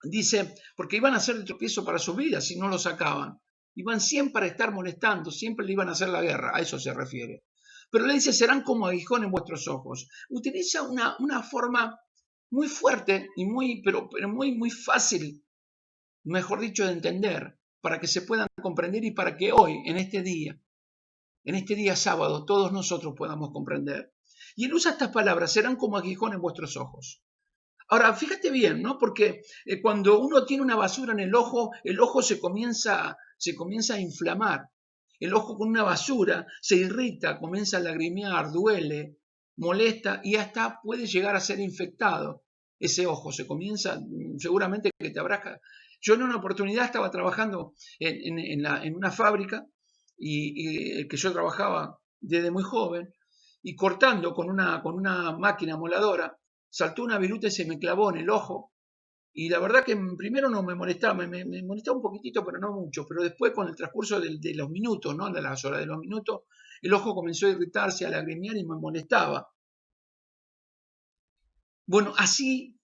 Dice, porque iban a hacer el tropiezo para su vida si no lo sacaban. Iban siempre a estar molestando, siempre le iban a hacer la guerra, a eso se refiere. Pero le dice, serán como aguijón en vuestros ojos. Utiliza una forma muy fuerte y pero muy fácil, mejor dicho, de entender, para que se puedan comprender y para que hoy, en este día sábado, todos nosotros podamos comprender. Y él usa estas palabras, serán como aguijón en vuestros ojos. Ahora, fíjate bien, ¿no? Porque cuando uno tiene una basura en el ojo se comienza a inflamar. El ojo con una basura se irrita, comienza a lagrimear, duele, molesta y hasta puede llegar a ser infectado. Ese ojo se comienza, seguramente que te habrás. Yo en una oportunidad estaba trabajando en una fábrica y que yo trabajaba desde muy joven y cortando con una máquina moladora, saltó una viruta y se me clavó en el ojo. Y la verdad que primero no me molestaba, me molestaba un poquitito, pero no mucho. Pero después, con el transcurso de los minutos, ¿no? De las horas de los minutos, el ojo comenzó a irritarse, a lagrimear y me molestaba. Bueno, así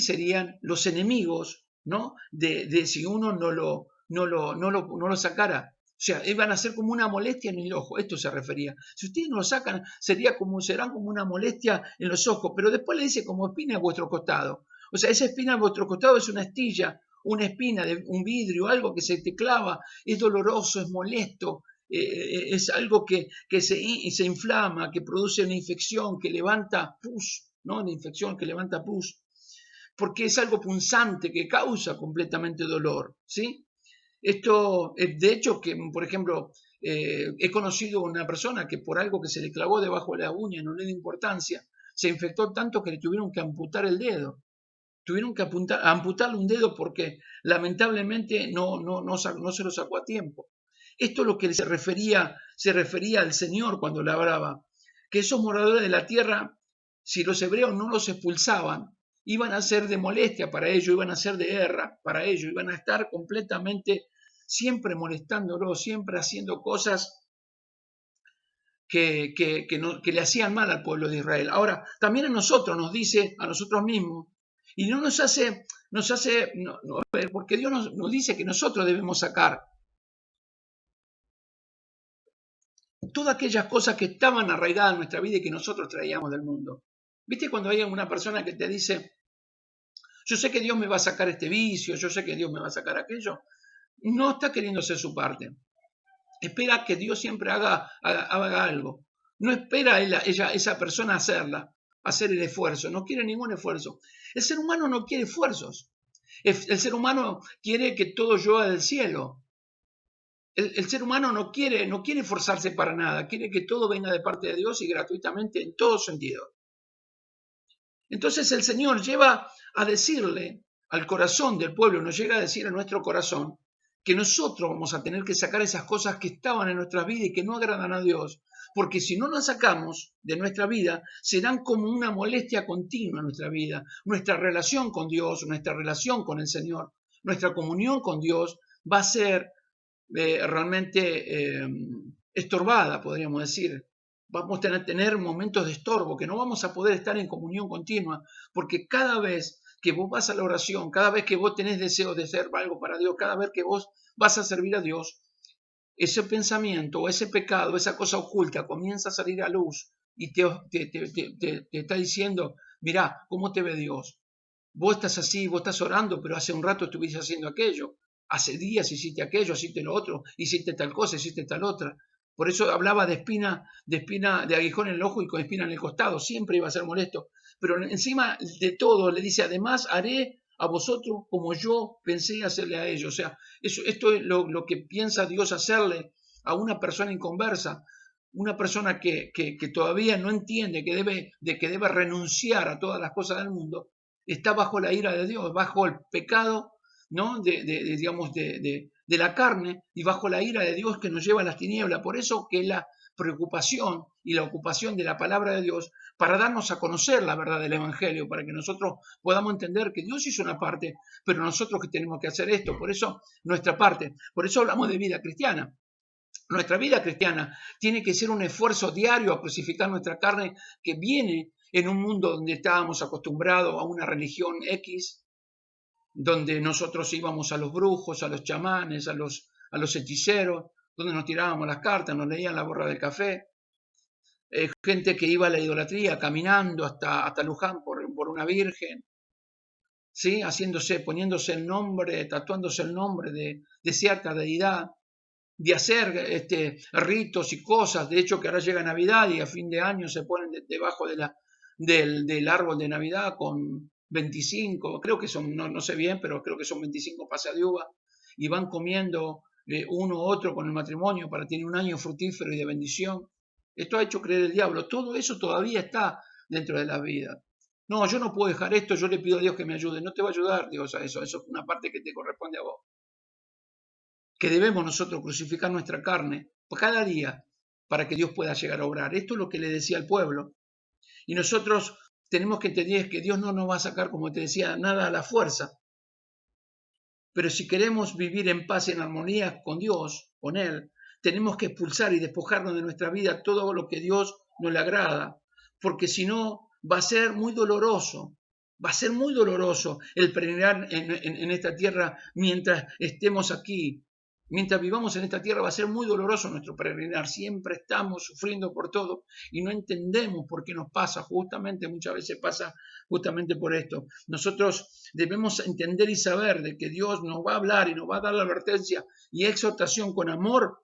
serían los enemigos, ¿no? De si uno no lo sacara. O sea, iban a ser como una molestia en el ojo, esto se refería. Si ustedes no lo sacan, serán como una molestia en los ojos, pero después le dice como espina a vuestro costado. O sea, esa espina a vuestro costado es una astilla, una espina de un vidrio, algo que se te clava, es doloroso, es molesto, es algo que se inflama, que produce una infección, que levanta pus, ¿no? Una infección que levanta pus. porque es algo punzante que causa completamente dolor, ¿sí? Esto, de hecho, que por ejemplo, he conocido una persona que por algo que se le clavó debajo de la uña, no le dio importancia, se infectó tanto que le tuvieron que amputar el dedo. Tuvieron que amputarle un dedo porque lamentablemente no se lo sacó a tiempo. Esto es lo que se refería al Señor cuando le hablaba, que esos moradores de la tierra, si los hebreos no los expulsaban, iban a ser de molestia para ellos, iban a ser de guerra para ellos, iban a estar completamente siempre molestándolo, siempre haciendo cosas que le hacían mal al pueblo de Israel. Ahora, también a nosotros nos dice, a nosotros mismos, y no nos hace, porque Dios nos dice que nosotros debemos sacar todas aquellas cosas que estaban arraigadas en nuestra vida y que nosotros traíamos del mundo. ¿Viste cuando hay una persona que te dice, yo sé que Dios me va a sacar este vicio, yo sé que Dios me va a sacar aquello? No está queriendo hacer su parte. Espera que Dios siempre haga algo. No espera esa persona hacer el esfuerzo. No quiere ningún esfuerzo. El ser humano no quiere esfuerzos. El ser humano quiere que todo llueva del cielo. El ser humano no quiere esforzarse para nada. Quiere que todo venga de parte de Dios y gratuitamente en todo sentido. Entonces el Señor lleva a decirle al corazón del pueblo, nos llega a decir a nuestro corazón, que nosotros vamos a tener que sacar esas cosas que estaban en nuestra vida y que no agradan a Dios, porque si no las sacamos de nuestra vida, serán como una molestia continua en nuestra vida. Nuestra relación con Dios, nuestra relación con el Señor, nuestra comunión con Dios va a ser realmente estorbada, podríamos decir. Vamos a tener momentos de estorbo, que no vamos a poder estar en comunión continua, porque cada vez que vos vas a la oración, cada vez que vos tenés deseo de hacer algo para Dios, cada vez que vos vas a servir a Dios, ese pensamiento o ese pecado, esa cosa oculta comienza a salir a luz y te está diciendo, mirá, ¿cómo te ve Dios? Vos estás así, vos estás orando, pero hace un rato estuviste haciendo aquello, hace días hiciste aquello, hiciste lo otro, hiciste tal cosa, hiciste tal otra. Por eso hablaba de de aguijón en el ojo y con espina en el costado, siempre iba a ser molesto. Pero encima de todo le dice, además haré a vosotros como yo pensé hacerle a ellos. O sea, esto es lo que piensa Dios hacerle a una persona inconversa, una persona que todavía no entiende que debe renunciar a todas las cosas del mundo, está bajo la ira de Dios, bajo el pecado, ¿no? Digamos, de la carne y bajo la ira de Dios que nos lleva a las tinieblas. Por eso que la preocupación y la ocupación de la palabra de Dios para darnos a conocer la verdad del Evangelio, para que nosotros podamos entender que Dios hizo una parte, pero nosotros que tenemos que hacer esto. Por eso nuestra parte, por eso hablamos de vida cristiana. Nuestra vida cristiana tiene que ser un esfuerzo diario a crucificar nuestra carne que viene en un mundo donde estábamos acostumbrados a una religión X, donde nosotros íbamos a los brujos, a los chamanes, a los hechiceros, donde nos tirábamos las cartas, nos leían la borra del café. Gente que iba a la idolatría caminando hasta Luján por una virgen, ¿sí? Poniéndose el nombre, tatuándose el nombre de cierta deidad, de hacer ritos y cosas. De hecho, que ahora llega Navidad y a fin de año se ponen debajo del árbol de Navidad con 25, creo que son, no sé bien, pero creo que son 25 pasas de uva, y van comiendo uno u otro con el matrimonio para tener un año fructífero y de bendición. Esto ha hecho creer el diablo. Todo eso todavía está dentro de la vida. No, yo no puedo dejar esto, yo le pido a Dios que me ayude. No te va a ayudar Dios a eso. Eso es una parte que te corresponde a vos. Que debemos nosotros crucificar nuestra carne cada día para que Dios pueda llegar a obrar. Esto es lo que le decía al pueblo. Y nosotros tenemos que entender que Dios no nos va a sacar, como te decía, nada a la fuerza. Pero si queremos vivir en paz y en armonía con Dios, con Él, tenemos que expulsar y despojarnos de nuestra vida todo lo que Dios no le agrada. Porque si no, va a ser muy doloroso. Va a ser muy doloroso el peregrinar en esta tierra mientras estemos aquí. Mientras vivamos en esta tierra va a ser muy doloroso nuestro peregrinar. Siempre estamos sufriendo por todo y no entendemos por qué nos pasa. Muchas veces pasa justamente por esto. Nosotros debemos entender y saber de que Dios nos va a hablar y nos va a dar la advertencia y exhortación con amor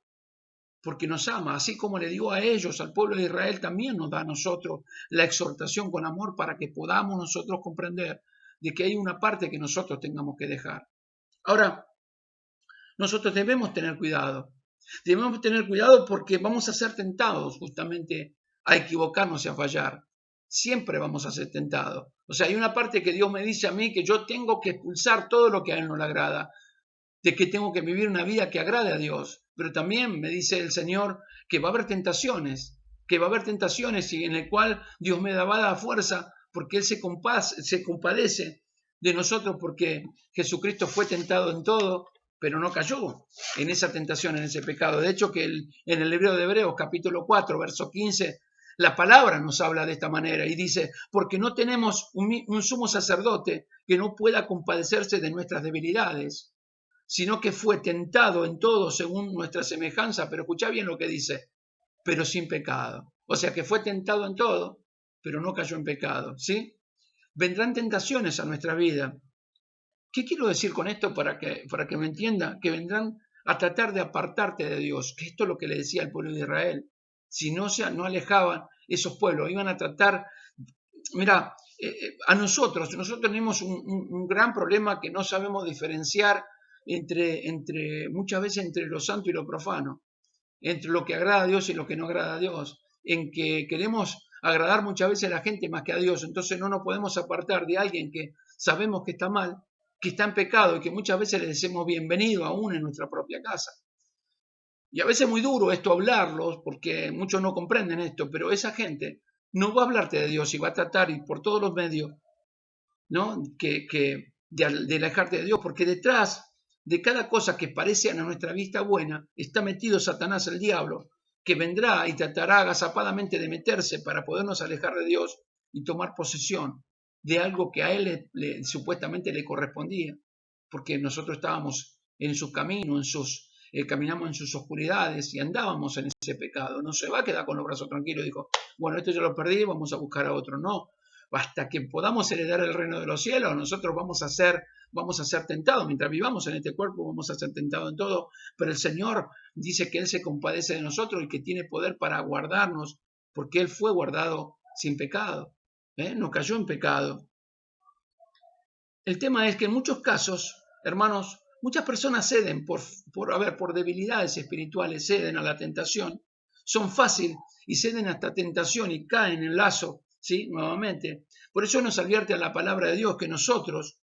porque nos ama. Así como le dio a ellos, al pueblo de Israel, también nos da a nosotros la exhortación con amor para que podamos nosotros comprender de que hay una parte que nosotros tengamos que dejar. Ahora, nosotros debemos tener cuidado. Debemos tener cuidado porque vamos a ser tentados justamente a equivocarnos y a fallar. Siempre vamos a ser tentados. O sea, hay una parte que Dios me dice a mí que yo tengo que expulsar todo lo que a Él no le agrada, de que tengo que vivir una vida que agrade a Dios. Pero también me dice el Señor que va a haber tentaciones, y en el cual Dios me va a dar fuerza porque Él se compadece de nosotros, porque Jesucristo fue tentado en todo, pero no cayó en esa tentación, en ese pecado. De hecho, que en el libro de Hebreos, capítulo 4, verso 15, la palabra nos habla de esta manera y dice, porque no tenemos un sumo sacerdote que no pueda compadecerse de nuestras debilidades, sino que fue tentado en todo según nuestra semejanza, pero escucha bien lo que dice, pero sin pecado. O sea que fue tentado en todo, pero no cayó en pecado, ¿sí? Vendrán tentaciones a nuestra vida. ¿Qué quiero decir con esto para que me entienda? Que vendrán a tratar de apartarte de Dios, que esto es lo que le decía al pueblo de Israel. Si no alejaban esos pueblos, iban a tratar, mira, a nosotros tenemos un gran problema que no sabemos diferenciar muchas veces entre lo santo y lo profano, entre lo que agrada a Dios y lo que no agrada a Dios, en que queremos agradar muchas veces a la gente más que a Dios, entonces no nos podemos apartar de alguien que sabemos que está mal, que está en pecado y que muchas veces le decimos bienvenido aún en nuestra propia casa. Y a veces es muy duro esto hablarlos porque muchos no comprenden esto, pero esa gente no va a hablarte de Dios y va a tratar y por todos los medios, ¿no? de alejarte de Dios, porque detrás de cada cosa que parece a nuestra vista buena está metido Satanás, el diablo, que vendrá y tratará agazapadamente de meterse para podernos alejar de Dios y tomar posesión de algo que a él supuestamente le correspondía, porque nosotros estábamos en su camino, caminamos en sus oscuridades y andábamos en ese pecado. No se va a quedar con los brazos tranquilos y dijo, bueno, esto ya lo perdí, vamos a buscar a otro. No, hasta que podamos heredar el reino de los cielos, nosotros vamos a ser tentados. Mientras vivamos en este cuerpo, vamos a ser tentados en todo, pero el Señor dice que Él se compadece de nosotros y que tiene poder para guardarnos, porque Él fue guardado sin pecado, no cayó en pecado. El tema es que en muchos casos, hermanos, muchas personas ceden por debilidades espirituales, ceden a la tentación, son fáciles y ceden a esta tentación y caen en el lazo, ¿sí? Nuevamente. Por eso nos advierte a la palabra de Dios que nosotros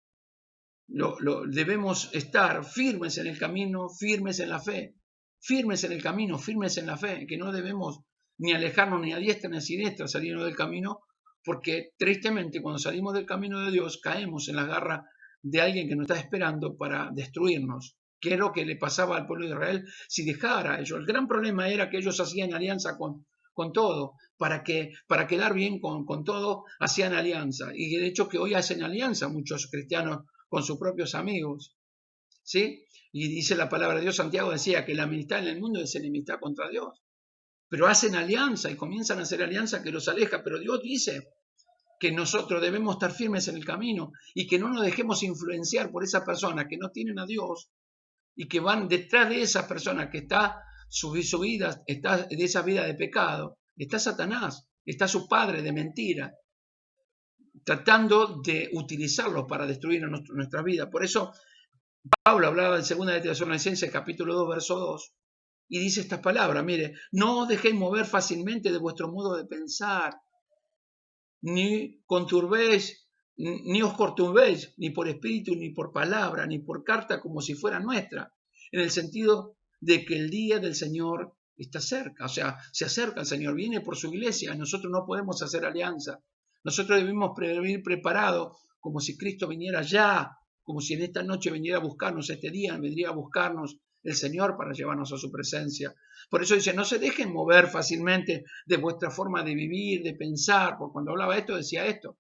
debemos estar firmes en el camino, firmes en la fe, firmes en el camino, firmes en la fe, que no debemos ni alejarnos ni a diestra ni a siniestra salirnos del camino, porque tristemente cuando salimos del camino de Dios caemos en las garras de alguien que nos está esperando para destruirnos, que es lo que le pasaba al pueblo de Israel si dejara a ellos. El gran problema era que ellos hacían alianza con todo, para quedar bien con todo, hacían alianza. Y de hecho que hoy hacen alianza muchos cristianos con sus propios amigos, ¿sí? Y dice la palabra de Dios, Santiago decía que la amistad en el mundo es enemistad contra Dios. Pero hacen alianza y comienzan a hacer alianza que los aleja. Pero Dios dice que nosotros debemos estar firmes en el camino y que no nos dejemos influenciar por esas personas que no tienen a Dios y que van detrás de esas personas que está su vida, está de esa vida de pecado. Está Satanás, está su padre de mentira, tratando de utilizarlos para destruir nuestra vida. Por eso Pablo hablaba en 2 de Tesalonicenses capítulo 2, verso 2, y dice estas palabras, mire, no os dejéis mover fácilmente de vuestro modo de pensar, ni os conturbéis, ni por espíritu, ni por palabra, ni por carta, como si fuera nuestra, en el sentido de que el día del Señor está cerca, o sea, se acerca el Señor, viene por su iglesia, nosotros no podemos hacer alianza, nosotros debemos venir preparados como si Cristo viniera ya, como si en esta noche viniera a buscarnos, este día vendría a buscarnos el Señor para llevarnos a su presencia. Por eso dice, no se dejen mover fácilmente de vuestra forma de vivir, de pensar, porque cuando hablaba esto decía esto,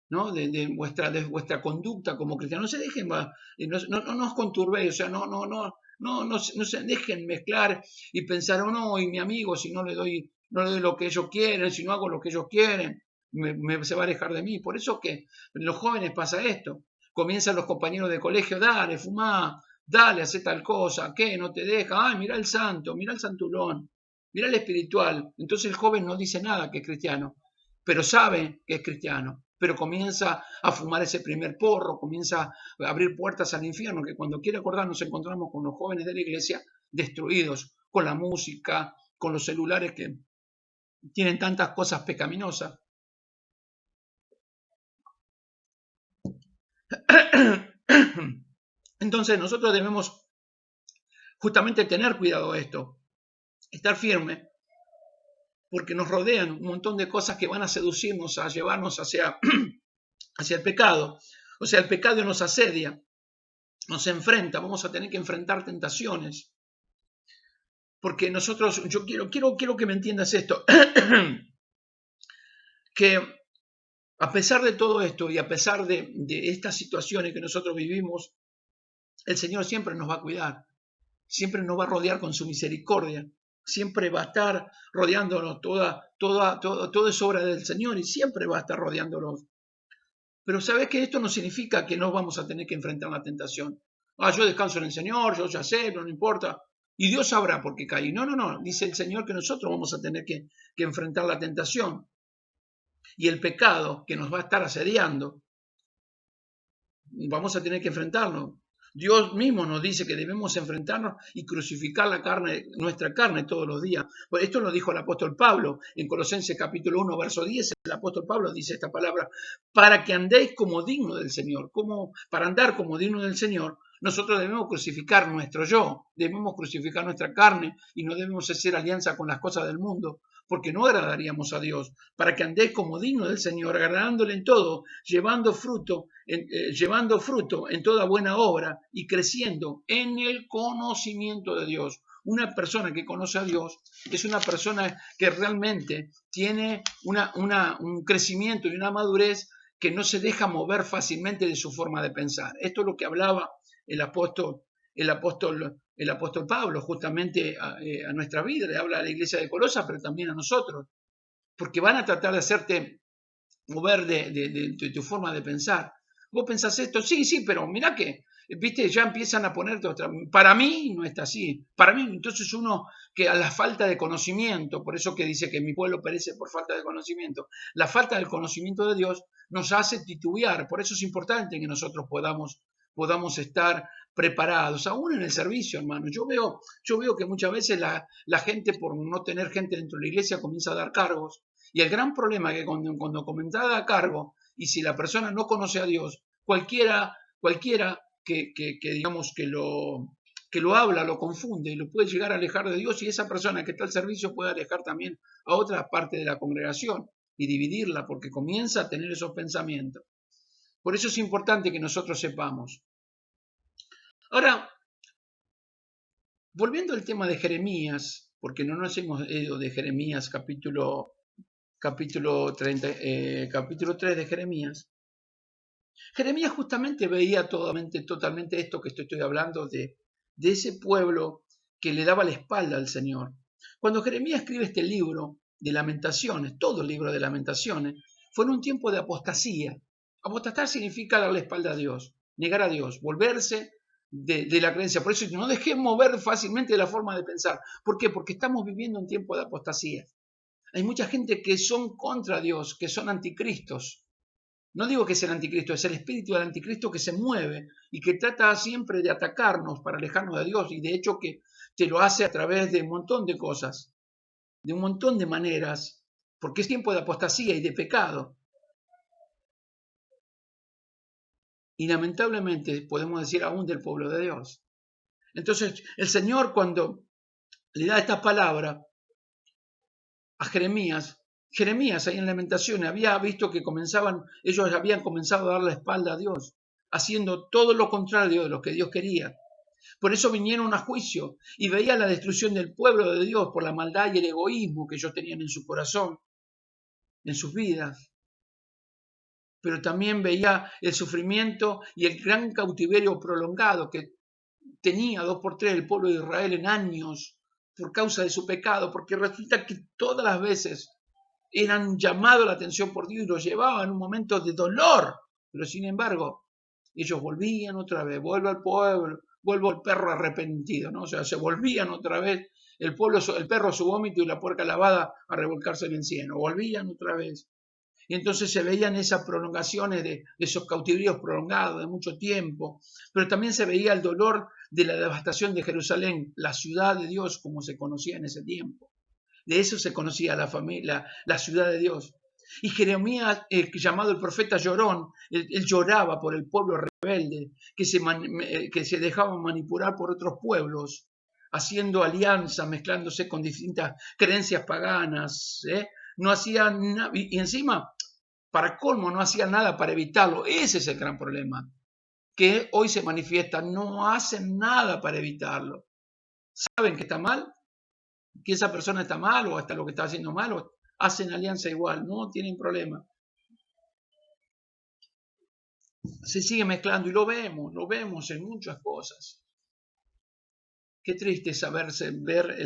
¿no? De vuestra conducta como cristiano. No se dejen, no os conturbéis, o sea, no se dejen mezclar y pensar, oh no, y mi amigo, si no le doy lo que ellos quieren, si no hago lo que ellos quieren, se va a alejar de mí. Por eso que en los jóvenes pasa esto. Comienzan los compañeros de colegio, dale, fumá, dale, hace tal cosa, ¿qué? No te deja, ay, mira el santo, mira el santulón, mira el espiritual. Entonces el joven no dice nada que es cristiano, pero sabe que es cristiano. pero comienza a fumar ese primer porro, comienza a abrir puertas al infierno, que cuando quiere acordar nos encontramos con los jóvenes de la iglesia destruidos, con la música, con los celulares que tienen tantas cosas pecaminosas. Entonces nosotros debemos justamente tener cuidado de esto, estar firme, porque nos rodean un montón de cosas que van a seducirnos, a llevarnos hacia el pecado. O sea, el pecado nos asedia, nos enfrenta, vamos a tener que enfrentar tentaciones. Porque nosotros, yo quiero que me entiendas esto, que a pesar de todo esto y a pesar de estas situaciones que nosotros vivimos, el Señor siempre nos va a cuidar, siempre nos va a rodear con su misericordia, siempre va a estar rodeándonos, todo es obra del Señor y siempre va a estar rodeándonos. Pero sabes que esto no significa que no vamos a tener que enfrentar la tentación. Yo descanso en el Señor, yo ya sé, no importa. Y Dios sabrá por qué caí. No, dice el Señor que nosotros vamos a tener que enfrentar la tentación y el pecado que nos va a estar asediando. Vamos a tener que enfrentarlo. Dios mismo nos dice que debemos enfrentarnos y crucificar nuestra carne todos los días. Pues esto lo dijo el apóstol Pablo en Colosenses capítulo 1, verso 10. El apóstol Pablo dice esta palabra: para que andéis como digno del Señor. Para andar como digno del Señor, nosotros debemos crucificar nuestro yo, debemos crucificar nuestra carne y no debemos hacer alianza con las cosas del mundo, porque no agradaríamos a Dios. Para que andéis como digno del Señor, agradándole en todo, llevando fruto en toda buena obra y creciendo en el conocimiento de Dios. Una persona que conoce a Dios es una persona que realmente tiene un crecimiento y una madurez que no se deja mover fácilmente de su forma de pensar. Esto es lo que hablaba el apóstol Pablo justamente a nuestra vida, le habla a la iglesia de Colosas, pero también a nosotros, porque van a tratar de hacerte mover de tu forma de pensar. Vos pensás esto, sí, pero mirá que, viste, ya empiezan a ponerte otra. Para mí no está así. Para mí, entonces uno que a la falta de conocimiento, por eso que dice que mi pueblo perece por falta de conocimiento, la falta del conocimiento de Dios nos hace titubear. Por eso es importante que nosotros podamos estar preparados, aún en el servicio, hermano. Yo veo que muchas veces la gente, por no tener gente dentro de la iglesia, comienza a dar cargos. Y el gran problema es que cuando comienza a dar cargo, y si la persona no conoce a Dios, cualquiera digamos que lo habla, lo confunde y lo puede llegar a alejar de Dios, y esa persona que está al servicio puede alejar también a otra parte de la congregación y dividirla, porque comienza a tener esos pensamientos. Por eso es importante que nosotros sepamos. Ahora, volviendo al tema de Jeremías, porque no nos hemos ido de Jeremías capítulo 3 de Jeremías. Jeremías justamente veía totalmente esto que estoy hablando de ese pueblo que le daba la espalda al Señor. Cuando Jeremías escribe este libro de Lamentaciones, todo el libro de Lamentaciones, fue en un tiempo de apostasía. Apostatar significa darle espalda a Dios, negar a Dios, volverse de la creencia. Por eso no dejemos mover fácilmente de la forma de pensar. ¿Por qué? Porque estamos viviendo un tiempo de apostasía. Hay mucha gente que son contra Dios, que son anticristos. No digo que sea el anticristo, es el espíritu del anticristo que se mueve y que trata siempre de atacarnos para alejarnos de Dios, y de hecho que te lo hace a través de un montón de cosas, de un montón de maneras, porque es tiempo de apostasía y de pecado. Y lamentablemente podemos decir aún del pueblo de Dios. Entonces el Señor, cuando le da esta palabra a Jeremías ahí en Lamentaciones había visto que ellos habían comenzado a dar la espalda a Dios, haciendo todo lo contrario de lo que Dios quería. Por eso vinieron a juicio y veía la destrucción del pueblo de Dios por la maldad y el egoísmo que ellos tenían en su corazón, en sus vidas. Pero también veía el sufrimiento y el gran cautiverio prolongado que tenía 2x3 el pueblo de Israel en años por causa de su pecado, porque resulta que todas las veces eran llamados la atención por Dios y los llevaban en un momento de dolor, pero sin embargo ellos volvían otra vez, vuelve al pueblo, vuelve el perro arrepentido, ¿no? O sea, se volvían otra vez, el perro a su vómito y la puerca lavada a revolcarse en el cieno, volvían otra vez. Y entonces se veían esas prolongaciones de esos cautiverios prolongados de mucho tiempo, pero también se veía el dolor de la devastación de Jerusalén, la ciudad de Dios como se conocía en ese tiempo. De eso se conocía la familia, la ciudad de Dios. Y Jeremías, llamado el profeta llorón, él lloraba por el pueblo rebelde que se dejaba manipular por otros pueblos, haciendo alianza, mezclándose con distintas creencias paganas. No hacían nada, y encima, para colmo, no hacían nada para evitarlo. Ese es el gran problema, que hoy se manifiesta. No hacen nada para evitarlo. Saben que está mal, que esa persona está mal o hasta lo que está haciendo mal, o hacen alianza igual, no tienen problema. Se sigue mezclando y lo vemos en muchas cosas. Qué triste saberse ver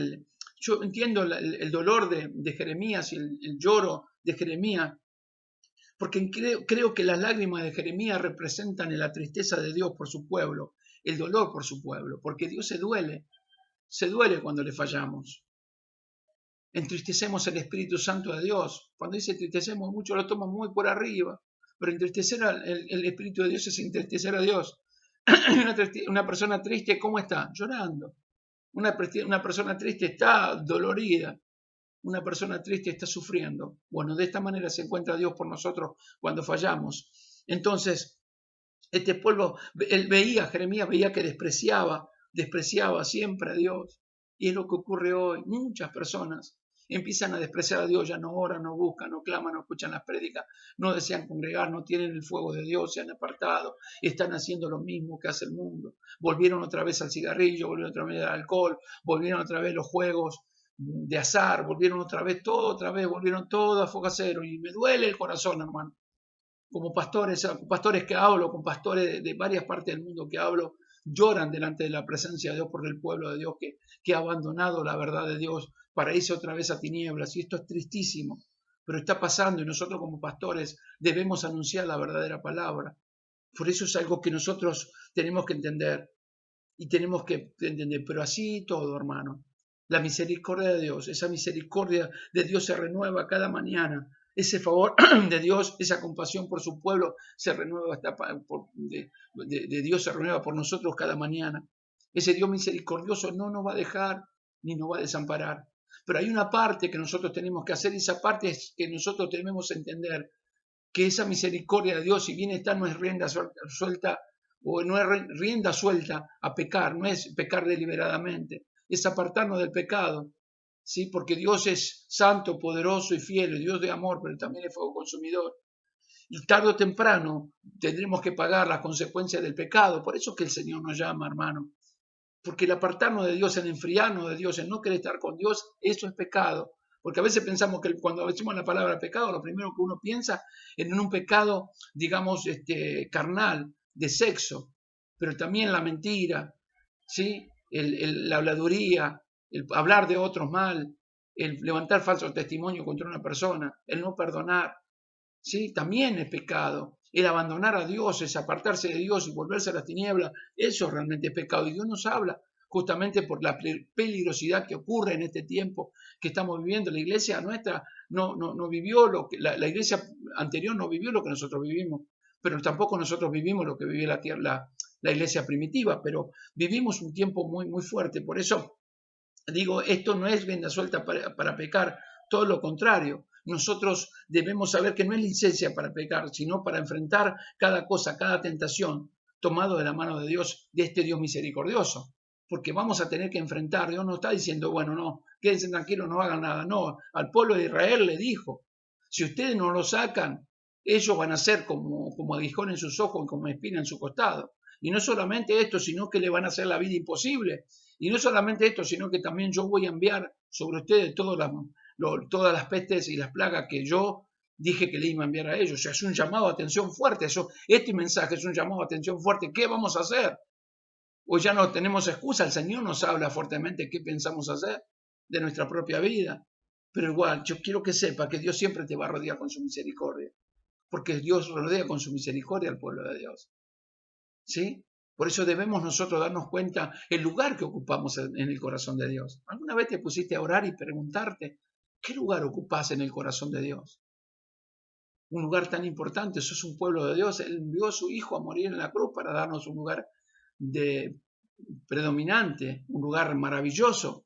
yo entiendo el dolor de Jeremías y el lloro de Jeremías, porque creo que las lágrimas de Jeremías representan la tristeza de Dios por su pueblo, el dolor por su pueblo, porque Dios se duele cuando le fallamos. Entristecemos el Espíritu Santo de Dios. Cuando dice entristecemos, muchos lo toman muy por arriba, pero entristecer el Espíritu de Dios es entristecer a Dios. Una persona triste, ¿cómo está? Llorando. Una persona triste está dolorida. Una persona triste está sufriendo. Bueno, de esta manera se encuentra Dios por nosotros cuando fallamos. Entonces, este pueblo, Jeremías veía que despreciaba siempre a Dios. Y es lo que ocurre hoy. Muchas personas empiezan a despreciar a Dios, ya no oran, no buscan, no claman, no escuchan las prédicas, no desean congregar, no tienen el fuego de Dios, se han apartado, están haciendo lo mismo que hace el mundo. Volvieron otra vez al cigarrillo, volvieron otra vez al alcohol, volvieron otra vez los juegos de azar, volvieron otra vez volvieron todo a fogacero. Y me duele el corazón, hermano. Como pastores que hablo, con pastores de varias partes del mundo que hablo, lloran delante de la presencia de Dios por el pueblo de Dios que ha abandonado la verdad de Dios para irse otra vez a tinieblas. Y esto es tristísimo, pero está pasando y nosotros como pastores debemos anunciar la verdadera palabra. Por eso es algo que nosotros tenemos que entender y tenemos que entender, pero así todo, hermano. La misericordia de Dios, esa misericordia de Dios se renueva cada mañana. Ese favor de Dios, esa compasión por su pueblo se renueva de Dios se renueva por nosotros cada mañana. Ese Dios misericordioso no nos va a dejar ni nos va a desamparar. Pero hay una parte que nosotros tenemos que hacer y esa parte es que nosotros tenemos que entender que esa misericordia de Dios, si bien está, no es rienda suelta o no es rienda suelta a pecar, no es pecar deliberadamente, es apartarnos del pecado. ¿Sí? Porque Dios es santo, poderoso y fiel, Dios de amor, pero también es fuego consumidor. Y tarde o temprano tendremos que pagar las consecuencias del pecado. Por eso es que el Señor nos llama, hermano. Porque el apartarnos de Dios, el enfriarnos de Dios, el no querer estar con Dios, eso es pecado. Porque a veces pensamos que cuando decimos la palabra pecado, lo primero que uno piensa es en un pecado, digamos, carnal, de sexo, pero también la mentira, ¿sí? La habladuría, el hablar de otros mal, el levantar falso testimonio contra una persona, el no perdonar, ¿sí? También es pecado. El abandonar a Dios, es apartarse de Dios y volverse a las tinieblas, eso realmente es pecado. Y Dios nos habla justamente por la peligrosidad que ocurre en este tiempo que estamos viviendo. La iglesia nuestra no vivió lo que, la iglesia anterior no vivió lo que nosotros vivimos, pero tampoco nosotros vivimos lo que vivió la iglesia primitiva, pero vivimos un tiempo muy, muy fuerte. Por eso digo, esto no es rienda suelta para pecar, todo lo contrario. Nosotros debemos saber que no es licencia para pecar, sino para enfrentar cada cosa, cada tentación, tomado de la mano de Dios, de este Dios misericordioso. Porque vamos a tener que enfrentar. Dios no está diciendo, bueno, no, quédense tranquilos, no hagan nada. No, al pueblo de Israel le dijo, si ustedes no lo sacan, ellos van a ser como aguijón en sus ojos y como espina en su costado. Y no solamente esto, sino que le van a hacer la vida imposible. Y no solamente esto, sino que también yo voy a enviar sobre ustedes todas las pestes y las plagas que yo dije que le iba a enviar a ellos. O sea, es un llamado a atención fuerte. Este mensaje es un llamado a atención fuerte. ¿Qué vamos a hacer? Hoy ya no tenemos excusa. El Señor nos habla fuertemente qué pensamos hacer de nuestra propia vida. Pero igual, yo quiero que sepa que Dios siempre te va a rodear con su misericordia. Porque Dios rodea con su misericordia al pueblo de Dios. ¿Sí? Por eso debemos nosotros darnos cuenta el lugar que ocupamos en el corazón de Dios. ¿Alguna vez te pusiste a orar y preguntarte qué lugar ocupas en el corazón de Dios? un lugar tan importante, sos un pueblo de Dios. Él envió a su Hijo a morir en la cruz para darnos un lugar predominante, un lugar maravilloso,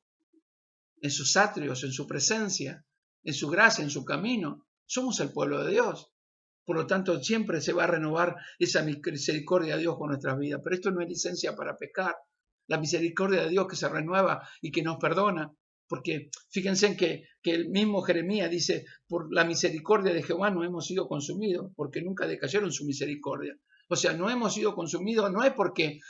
en sus atrios, en su presencia, en su gracia, en su camino. Somos el pueblo de Dios. Por lo tanto, siempre se va a renovar esa misericordia de Dios con nuestras vidas. Pero esto no es licencia para pecar. La misericordia de Dios que se renueva y que nos perdona. Porque fíjense en que el mismo Jeremías dice, por la misericordia de Jehová no hemos sido consumidos, porque nunca decayeron su misericordia. O sea, no hemos sido consumidos, no es porque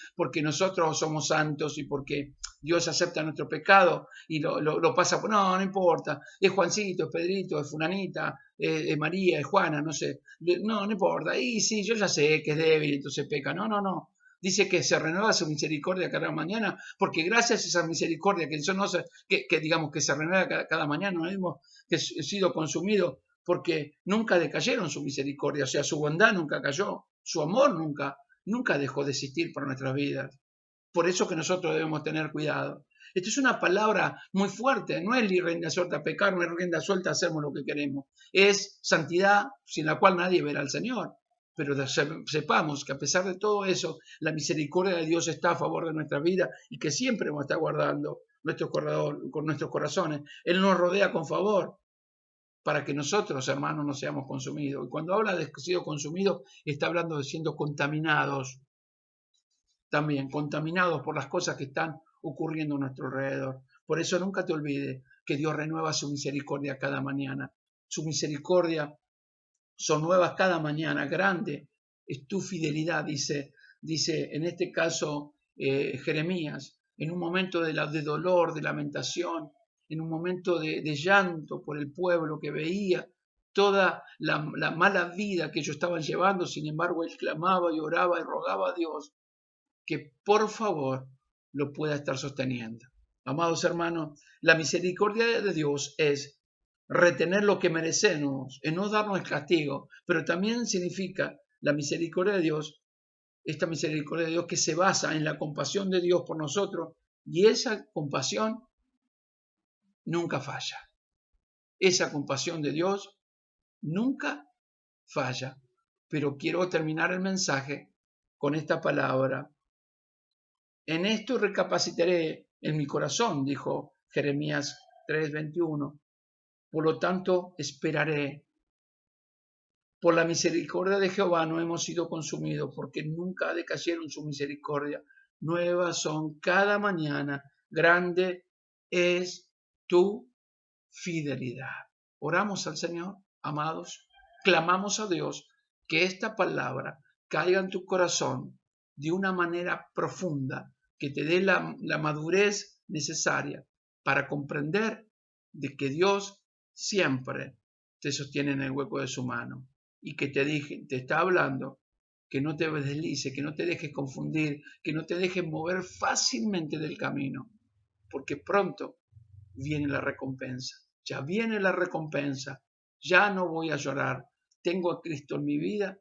nosotros somos santos y porque Dios acepta nuestro pecado y lo pasa por... No, no importa, es Juancito, es Pedrito, es Fulanita, es María, es Juana, no sé. No, no importa. Y sí, yo ya sé que es débil, entonces peca. No, no, no. Dice que se renueva su misericordia cada mañana, porque gracias a esa misericordia que digamos que se renueva cada mañana, no hemos sido consumidos porque nunca decayeron su misericordia, o sea, su bondad nunca cayó, su amor nunca dejó de existir para nuestras vidas. Por eso que nosotros debemos tener cuidado. Esto es una palabra muy fuerte, no es rienda suelta a pecar, no es rienda suelta a hacernos lo que queremos. Es santidad sin la cual nadie verá al Señor. Pero sepamos que a pesar de todo eso, la misericordia de Dios está a favor de nuestra vida y que siempre nos está guardando con nuestros corazones. Él nos rodea con favor para que nosotros, hermanos, no seamos consumidos. Y cuando habla de sido consumidos, está hablando de siendo contaminados, también contaminados por las cosas que están ocurriendo a nuestro alrededor. Por eso nunca te olvides que Dios renueva su misericordia cada mañana. Su misericordia son nuevas cada mañana. Grande es tu fidelidad, dice en este caso Jeremías, en un momento de dolor, de lamentación, en un momento de llanto por el pueblo que veía toda la mala vida que ellos estaban llevando. Sin embargo, él clamaba y oraba y rogaba a Dios que por favor lo pueda estar sosteniendo. Amados hermanos, la misericordia de Dios es retener lo que merecemos, en no darnos el castigo, pero también significa la misericordia de Dios, esta misericordia de Dios que se basa en la compasión de Dios por nosotros, y esa compasión nunca falla. Esa compasión de Dios nunca falla. Pero quiero terminar el mensaje con esta palabra. En esto recapacitaré en mi corazón, dijo Jeremías 3:21. Por lo tanto, esperaré. Por la misericordia de Jehová no hemos sido consumidos, porque nunca decayeron su misericordia. Nuevas son cada mañana. Grande es tu fidelidad. Oramos al Señor, amados. Clamamos a Dios que esta palabra caiga en tu corazón de una manera profunda, que te dé la madurez necesaria para comprender de que Dios siempre te sostiene en el hueco de su mano y que te está hablando, que no te deslices, que no te dejes confundir, que no te dejes mover fácilmente del camino, porque pronto viene la recompensa. Ya viene la recompensa, ya no voy a llorar, tengo a Cristo en mi vida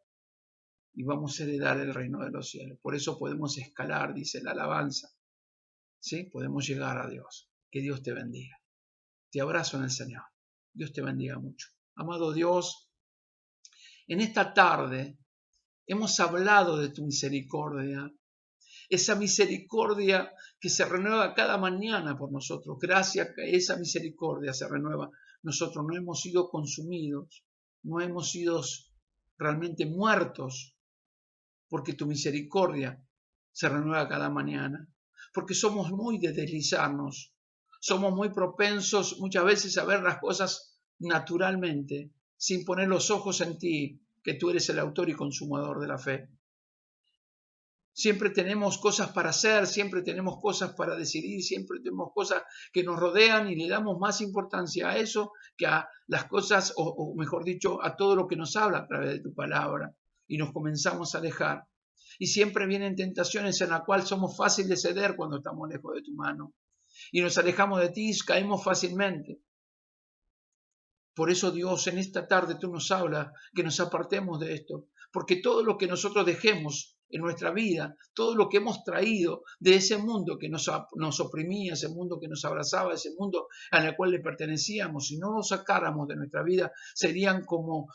y vamos a heredar el reino de los cielos. Por eso podemos escalar, dice la alabanza. ¿Sí? Podemos llegar a Dios. Que Dios te bendiga. Te abrazo en el Señor. Dios te bendiga mucho. Amado Dios, en esta tarde hemos hablado de tu misericordia. Esa misericordia que se renueva cada mañana por nosotros. Gracias a esa misericordia se renueva. Nosotros no hemos sido consumidos, no hemos sido realmente muertos, porque tu misericordia se renueva cada mañana. Porque somos muy de deslizarnos, somos muy propensos muchas veces a ver las cosas naturalmente, sin poner los ojos en ti, que tú eres el autor y consumador de la fe. Siempre tenemos cosas para hacer, siempre tenemos cosas para decidir, siempre tenemos cosas que nos rodean y le damos más importancia a eso que a las cosas, o mejor dicho, a todo lo que nos habla a través de tu palabra. Y nos comenzamos a alejar. Y siempre vienen tentaciones en las cuales somos fáciles de ceder cuando estamos lejos de tu mano. Y nos alejamos de ti y caemos fácilmente. Por eso, Dios, en esta tarde tú nos hablas que nos apartemos de esto. Porque todo lo que nosotros dejemos en nuestra vida, todo lo que hemos traído de ese mundo que nos oprimía, ese mundo que nos abrazaba, ese mundo al cual le pertenecíamos, si no lo sacáramos de nuestra vida, serían como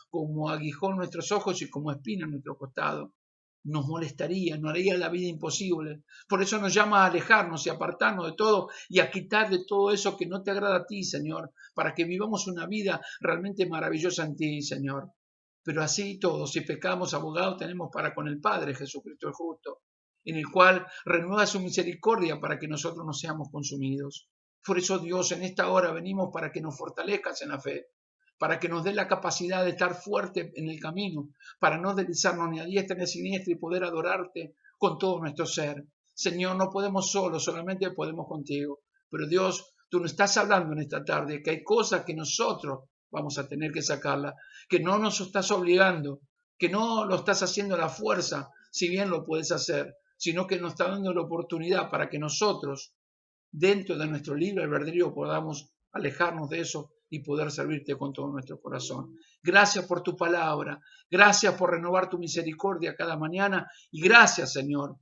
aguijón nuestros ojos y como espina en nuestro costado. Nos molestaría, nos haría la vida imposible. Por eso nos llama a alejarnos y apartarnos de todo y a quitar de todo eso que no te agrada a ti, Señor, para que vivamos una vida realmente maravillosa en ti, Señor. Pero así todos, si pecamos, abogado tenemos para con el Padre, Jesucristo el justo, en el cual renueva su misericordia para que nosotros no seamos consumidos. Por eso, Dios, en esta hora venimos para que nos fortalezcas en la fe, para que nos dé la capacidad de estar fuerte en el camino, para no deslizarnos ni a diestra ni a siniestra y poder adorarte con todo nuestro ser. Señor, no podemos solos, solamente podemos contigo. Pero Dios, tú nos estás hablando en esta tarde que hay cosas que nosotros vamos a tener que sacarla, que no nos estás obligando, que no lo estás haciendo a la fuerza, si bien lo puedes hacer, sino que nos está dando la oportunidad para que nosotros, dentro de nuestro libre albedrío, podamos alejarnos de eso y poder servirte con todo nuestro corazón. Gracias por tu palabra, gracias por renovar tu misericordia cada mañana y gracias, Señor,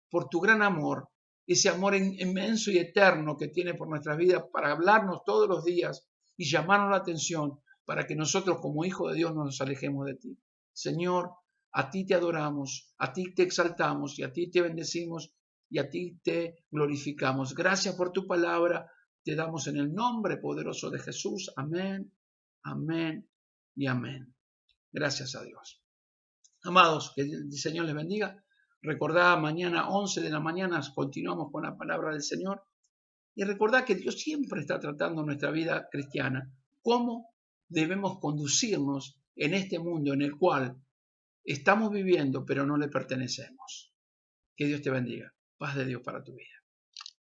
por tu gran amor, ese amor inmenso y eterno que tiene por nuestras vidas para hablarnos todos los días y llamarnos la atención para que nosotros como hijos de Dios no nos alejemos de ti. Señor, a ti te adoramos, a ti te exaltamos y a ti te bendecimos y a ti te glorificamos. Gracias por tu palabra. Te damos en el nombre poderoso de Jesús. Amén, amén y amén. Gracias a Dios. Amados, que el Señor les bendiga. Recordad, mañana 11 de la mañana continuamos con la palabra del Señor. Y recordad que Dios siempre está tratando nuestra vida cristiana. ¿Cómo debemos conducirnos en este mundo en el cual estamos viviendo, pero no le pertenecemos? Que Dios te bendiga. Paz de Dios para tu vida.